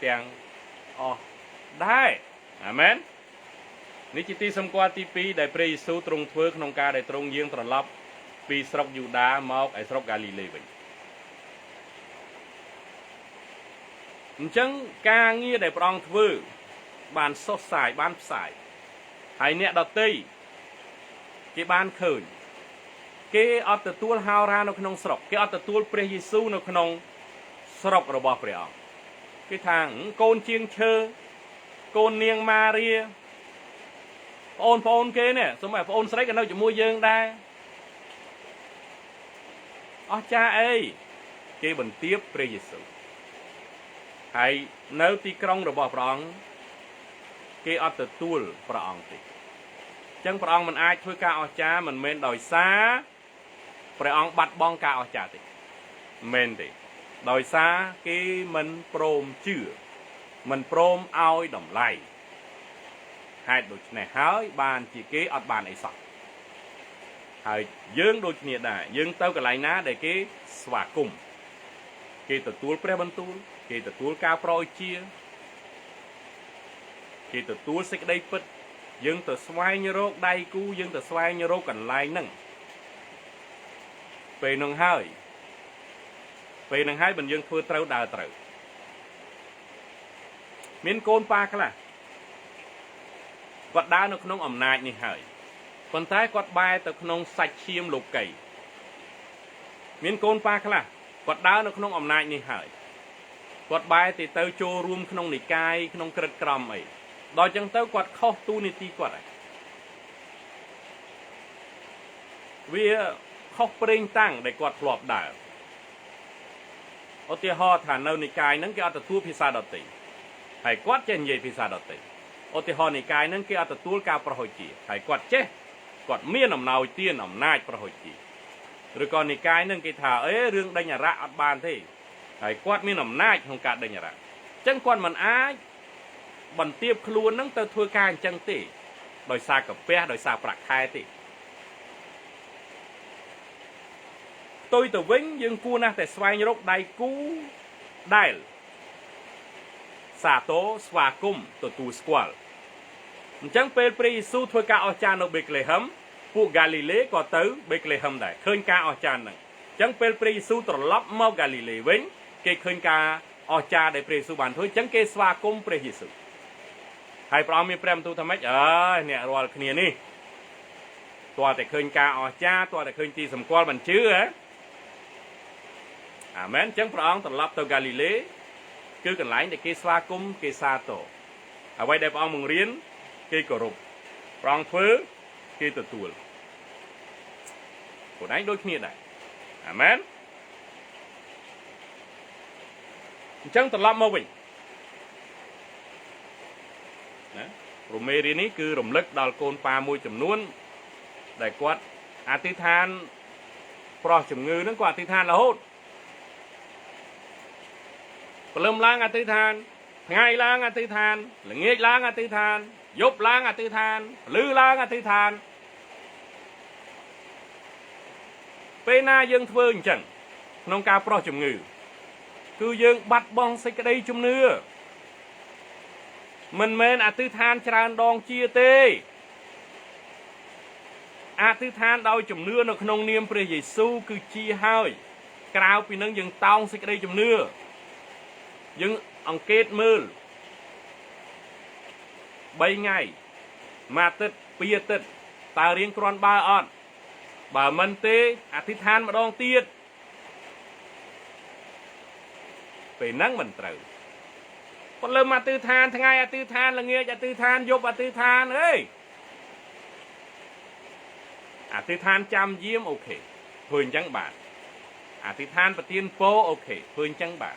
Speaker 1: ទាំងអស់ដែរអាមែននេះជាទីសម្គាល់ទី2ដែលព្រះយេស៊ូវទ្រង់ធ្វើក្នុងការដែលទ្រង់យាងត្រឡប់ពីស្រុកយូដាមកឯស្រុកហ្គាលីលេវិញអញ្ចឹងការងារដែលព្រះអង្គធ្វើបានសុសសាយបានផ្សាយហើយអ្នកដទៃគេបានឃើញគេអត់ទទួលហោរានៅក្នុងស្រុកគេអត់ទទួលព្រះយេស៊ូវនៅក្នុងស្រុករបស់ព្រះអង្គគេថាកូនជាងឈើកូននាងម៉ារីបងប្អូនគេនេះសូម្បីបងប្អូនស្រីក៏នៅជាមួយយើងដែរអស្ចារ្យអីគេបន្ទាបព្រះយេស៊ូវហើយនៅទីក្រុងរបស់ព្រះអង្គគេអត់ទទួលព្រះអង្គទេអញ្ចឹងព្រះអង្គមិនអាចធ្វើការអស្ចារ្យមិនមែនដោយសារព្រះអង្គបាត់បង់ការអស្ចារ្យទេមែនទេដោយសារគេមិនព្រមជឿមិនព្រមឲ្យតម្លៃហេតុដូច្នេះហើយបានជាគេអត់បានអីសោះហើយយើងដូចគ្នាដែរយើងទៅកន្លែងណាដែលគេស្វាគមន៍គេទទួលព្រះបន្ទូលគេទទួលការប្រោសជាគេទទួលសេចក្តីពិតយើងទៅស្វែងរកដៃគូយើងទៅស្វែងរកកន្លែងហ្នឹងពេលហ្នឹងហើយមិនយើងធ្វើត្រូវដើរត្រូវមានកូនប៉ាខ្លះគាត់ដើរនៅក្នុងអំណាចនេះហើយប៉ុន្តែគាត់បែរទៅក្នុងសាច់ឈាមលោកីមានកូនប៉ាខ្លះគាត់ដើរនៅក្នុងអំណាចនេះហើយគាត់បែរទៅចូលរួមក្នុងនិកាយក្នុងក្រិតក្រមអីដល់ចឹងទៅគាត់ខុសទូនីតិគាត់ហើយវាខុសប្រេងតាំងដែលគាត់ធ្លាប់ដើរឧទាហរណ៍ថានៅនិកាយហ្នឹងគេអត់ទទួលភាសាដទៃហើយគាត់ចេះនិយាយភាសាដទៃឧ ឧទាហរណ៍នៃកាយនឹងគេអត់ទទួលការប្រហុយជាហើយគាត់ចេះគាត់មានអំណោយទានអំណាចប្រហុយជាឬក៏និកាយនឹងគេថាអេរឿងដេញអរៈអត់បានទេហើយគាត់មានអំណាចក្នុងការដេញអរៈអញ្ចឹងគាត់មិនអាចបន្ទាបខ្លួននឹងទៅធ្វើការអញ្ចឹងទេដោយសារកាពះដោយសារប្រាក់ខែទេផ្ទុយទៅវិញយើងគួរណាស់តែស្វែងរកដៃគូដែលសាទរស្វាគមន៍ទទួលស្គាល់អញ្ចឹងពេលព្រះយេស៊ូវធ្វើការអស្ចារ្យនៅបេក្លេហឹមពួកហ្គាលីលេក៏ទៅបេក្លេហឹមដែរឃើញការអស្ចារ្យហ្នឹងអញ្ចឹងពេលព្រះយេស៊ូវត្រឡប់មកហ្គាលីលេវិញគេឃើញការអស្ចារ្យដែលព្រះយេស៊ូវបានធ្វើអញ្ចឹងគេស្វាគមន៍ព្រះយេស៊ូវហើយព្រះអង្គមានព្រះបន្ទូលថាម៉េចអើយអ្នករាល់គ្នានេះតើតែឃើញការអស្ចារ្យតើតែឃើញទីសម្គាល់មិនជឿហ៎អាមែនអញ្ចឹងព្រះអង្គត្រឡប់ទៅហ្គាលីលេគឺកន្លែងដែលគេស្វាគមន៍គេសាទរអ្វីដែលព្រះអង្គបង្រៀនគេគោរពព្រះអង្គធ្វើគេទទួលខ្លួនឯងដូចគ្នាដែរអាមែនអញ្ចឹងត្រឡប់មកវិញណារមេរៀននេះគឺរំលឹកដល់កូនប៉ាមួយចំនួនដែលគាត់អធិដ្ឋានប្រោះជំងឺហ្នឹងគាត់អធិដ្ឋានរហូតព្រលឹមឡើងអធិដ្ឋានថ្ងៃឡើងអធិដ្ឋានល្ងាចឡើងអធិដ្ឋានយប់ឡើងអធិដ្ឋានលឺឡើងអធិដ្ឋានពេលណាយើងធ្វើអញ្ចឹងក្នុងការប្រោះជំងឺគឺយើងបាត់បង់សេចក្តីជំនឿមិនមែនអធិដ្ឋានច្រើនដងជាទេអធិដ្ឋានដោយជំនឿនៅក្នុងនាមព្រះយេស៊ូវគឺជាហើយក្រៅពីនឹងយើងតោងសេចក្តីជំនឿយើងអង្កេតមើល3ថ្ងៃមួយអាទិត្យ2អាទិត្យតើរៀងគ្រាន់បើអត់បើមិនទេអធិដ្ឋានម្ដងទៀតពេលហ្នឹងមិនត្រូវប៉ុន្តែមកអធិដ្ឋានថ្ងៃអធិដ្ឋានល្ងាចអធិដ្ឋានយប់អធិដ្ឋានអេអធិដ្ឋានចាំយាមអូខេធ្វើអញ្ចឹងបាទអធិដ្ឋានប្រទានពរអូខេធ្វើអញ្ចឹងបាទ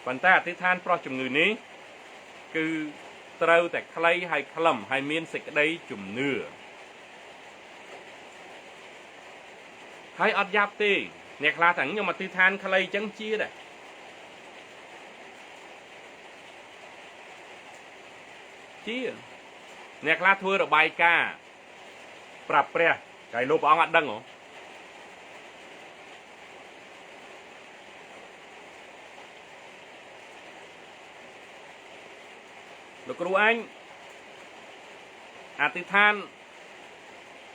Speaker 1: ប៉ុន្តែអធិដ្ឋានប្រោះជំងឺនេះគឺត្រូវតែខ្លីហើយខ្លឹមហើយមានសេចក្តីជំនឿហើយអត់យ៉ាប់ទេអ្នកខ្លះថាខ្ញុំអធិដ្ឋានខ្លីអញ្ចឹងជាដែរជាអ្នកខ្លះធ្វើរបាយការណ៍ប្រាប់ព្រះហើយលោកព្រះអង្គអត់ដឹងហ៎លោកគ្រូអញអធិដ្ឋាន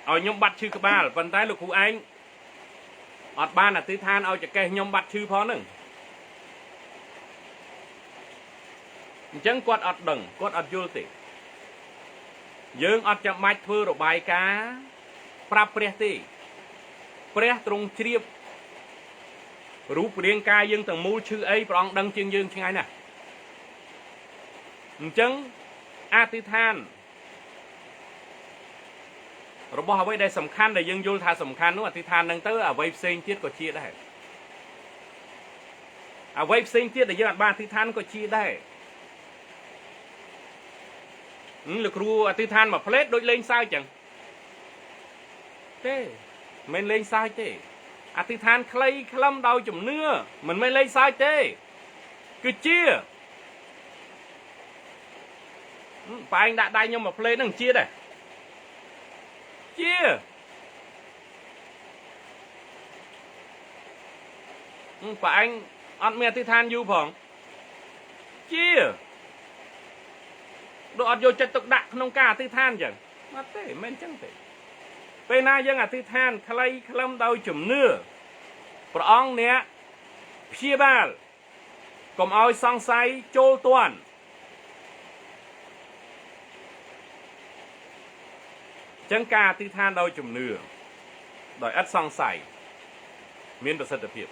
Speaker 1: ឲ្យខ្ញុំបាត់ឈឺក្បាលប៉ុន្តែលោកគ្រូអញអត់បានអធិដ្ឋានឲ្យចកេះខ្ញុំបាត់ឈឺផងហ្នឹងអញ្ចឹងគាត់អត់ដឹងគាត់អត់យល់ទេយើងអត់ចាំបាច់ធ្វើរបាយការណ៍ប្រាប់ព្រះទេព្រះទ្រង់ជ្រាបរូបរាងកាយយើងទាំងមូលឈឺអីព្រះអង្គដឹងជាងយើងឆ្ងាយណាស់អញ្ចឹងអធិដ្ឋានរបស់អ្វីដែលសំខាន់ដែលយើងយល់ថាសំខាន់នោះអធិដ្ឋាននឹងទៅអ្វីផ្សេងទៀតក៏ជាដែរអ្វីផ្សេងទៀតដែលយើងអាចបានអធិដ្ឋានក៏ជាដែរលោកគ្រូអធិដ្ឋានមួយផ្លេតដូចលេងសើចចឹងទេមិនលេងសើចទេអធិដ្ឋានខ្លីខ្លឹមដោយជំនឿមិនមែនលេងសើចទេគឺជាប៉ែងដាក់ដៃខ្ញុំមួយផ្លេតហ្នឹងជាដែរជាប៉ែងអត់មានអធិដ្ឋានយូរផងជាដូចអត់យកចិត្តទុកដាក់ក្នុងការអធិដ្ឋានអញ្ចឹងអត់ទេមិនអញ្ចឹងទេពេលណាយើងអធិដ្ឋានខ្លីខ្លឹមដោយជំនឿព្រះអង្គអ្នកព្យាបាលកុំឲ្យសង្ស័យចូលទាន់ចឹងការអធិដ្ឋានដោយជំនឿដោយឥតសង្ស័យមានប្រសិទ្ធភាព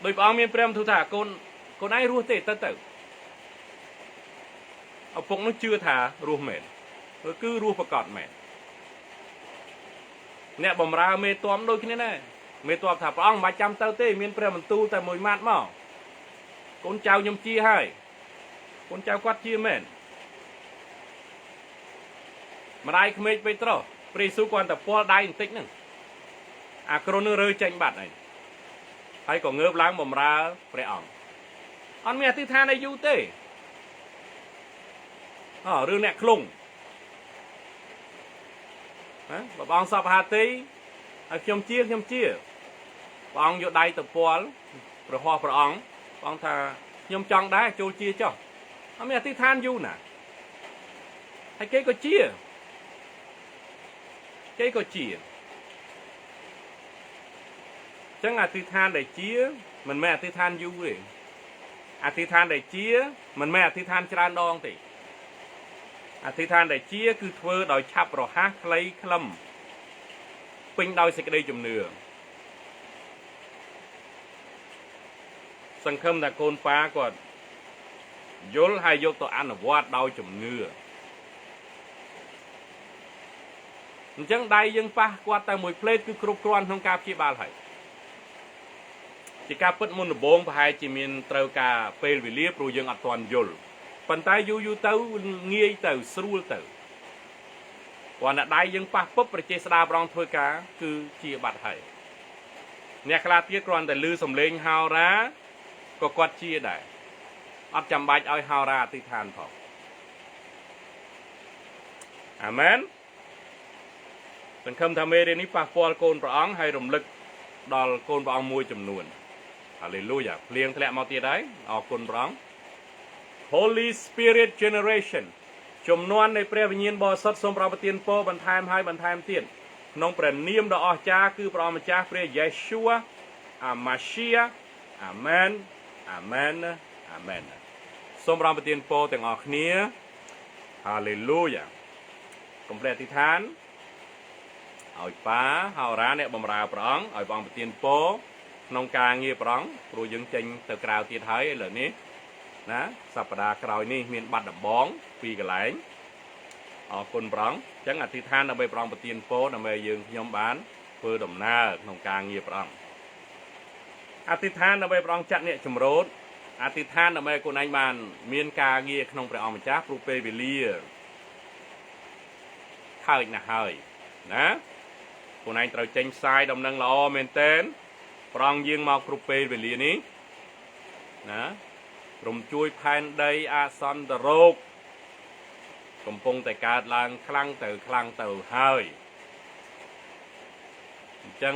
Speaker 1: ដោយព្រះអង្គមានព្រះបន្ទូលថាកូនឯងរស់ទេទៅឪពុកនោះជឿថារស់មែនគឺរស់ប្រកបមែនអ្នកបំរើមេጧមដូចគ្នាដែរមេጧមថាព្រះអង្គមិនបាច់ចាំទៅទេមានព្រះបន្ទូលតែមួយម៉ាត់មក con cháu nhom chia hai con cháu quát chia men mà ai không biết Petro Presu quan tập Paul đai tích nè Akron rơi tranh bạt này hay còn ngớp láng bầm ra pre ông mẹ thứ tha này du tê rương nẹt khung và bong sập hà tí nhom chia bong vô đai tập Paul rồi hoa pre bong thà nhom chọn đá chô chia cho ông mẹ thứ than du nè hay cái có chia chẳng thứ than để chia mình mẹ thứ than du rồi thứ than để chia mình mẹ thứ than tràn đong thì thứ than để chia cứ thưa đòi chắp rồi hát lấy khâm pin đôi sẽ đây chùm nửa sân khâm là côn phá còn dối hay vô tội ăn ở vót đôi chùm nửa chẳng đây dân phá qua tay mùi plate cứ cục quan không cáp chi ba lại chỉ cá bứt môn bông phải chỉ miền trâu cá pel vì liếp rồi dân ở toàn dồn phần tay du tàu nghe tàu sưu tàu còn là đây dân phá bứt rồi chế sa brong thôi cá cứ chia bát hay nè khai tiết cònแต่ลือ sầm lên hào ra có quạt chia đại ở chăm bạch oi hào ra thì than phọc amenเป็นคำทำเมเดนี้ปากปอลโกนพระองค์ให้รำลึกดอลโกนพระองค์มวยจำนวนฮาเลลูยาเปลี่ยนแถลงมาตีได้ออกโกนพระองค์ Holy Spirit Generation จำนวนในเปรียบเงียนบอสัตสมปราบเตียนโปบันทายให้บันทายเตียนน้องเปลี่ยนนิยมดอกอจ้าคือพระองค์จ้าเปรียเยชัวอามาชียอาเมนอาเมนอาเมนสมปราบเตียนโปแต่งออกเนี้ยฮาเลลูยากลมเปลี่ยนติทานเอาป้าเอาร้านเนี่ยบำราปรองเอาบองไปเตียนโป้นองกาเงียปรองปลุยยังเจงเตอกราวเตียนไทยเหล่านี้นะสัปดาห์กราวนี้มีบัตรดับบ้องปีกระไหลเอาคนปรองจังอธิษฐานเอาไปปรองไปเตียนโป้เอาไปยืนยมบ้านเพื่อดมหน้านองกาเงียปรองอธิษฐานเอาไปปรองจัดเนี่ยจมรดอธิษฐานเอาไปคนไอ้บ้านเมียนกาเงียขนมไปเอามาจ้าปลุกเปย์ไปเลี้ยข้าวอีกนะเฮ้ยนะคนไอ้เราเจงทรายดำนังล้อเมนเทนปรองยิงมาครูเปย์ไปเรียนี้นะรวมช่วยแผ่นใดอาซันตโรกกำปงแต่การลางคลังเต่าเฮ้ยจัง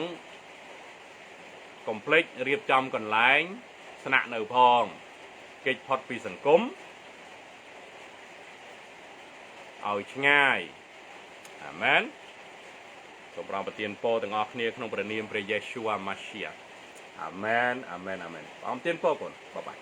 Speaker 1: คอมเพล็กซ์เรียบจำก่อนแรงสนะเหนือพองเกิดพอดปีสังคมเอาง่ายอาเมนสมปรางปฏิญาณโปต่างออกเนี่ยขนมประเนียมพระเยซูอามาเชียอาเมนอาเมนอาเมนพร้อมเตียนโปก่อนบ๊ายบาย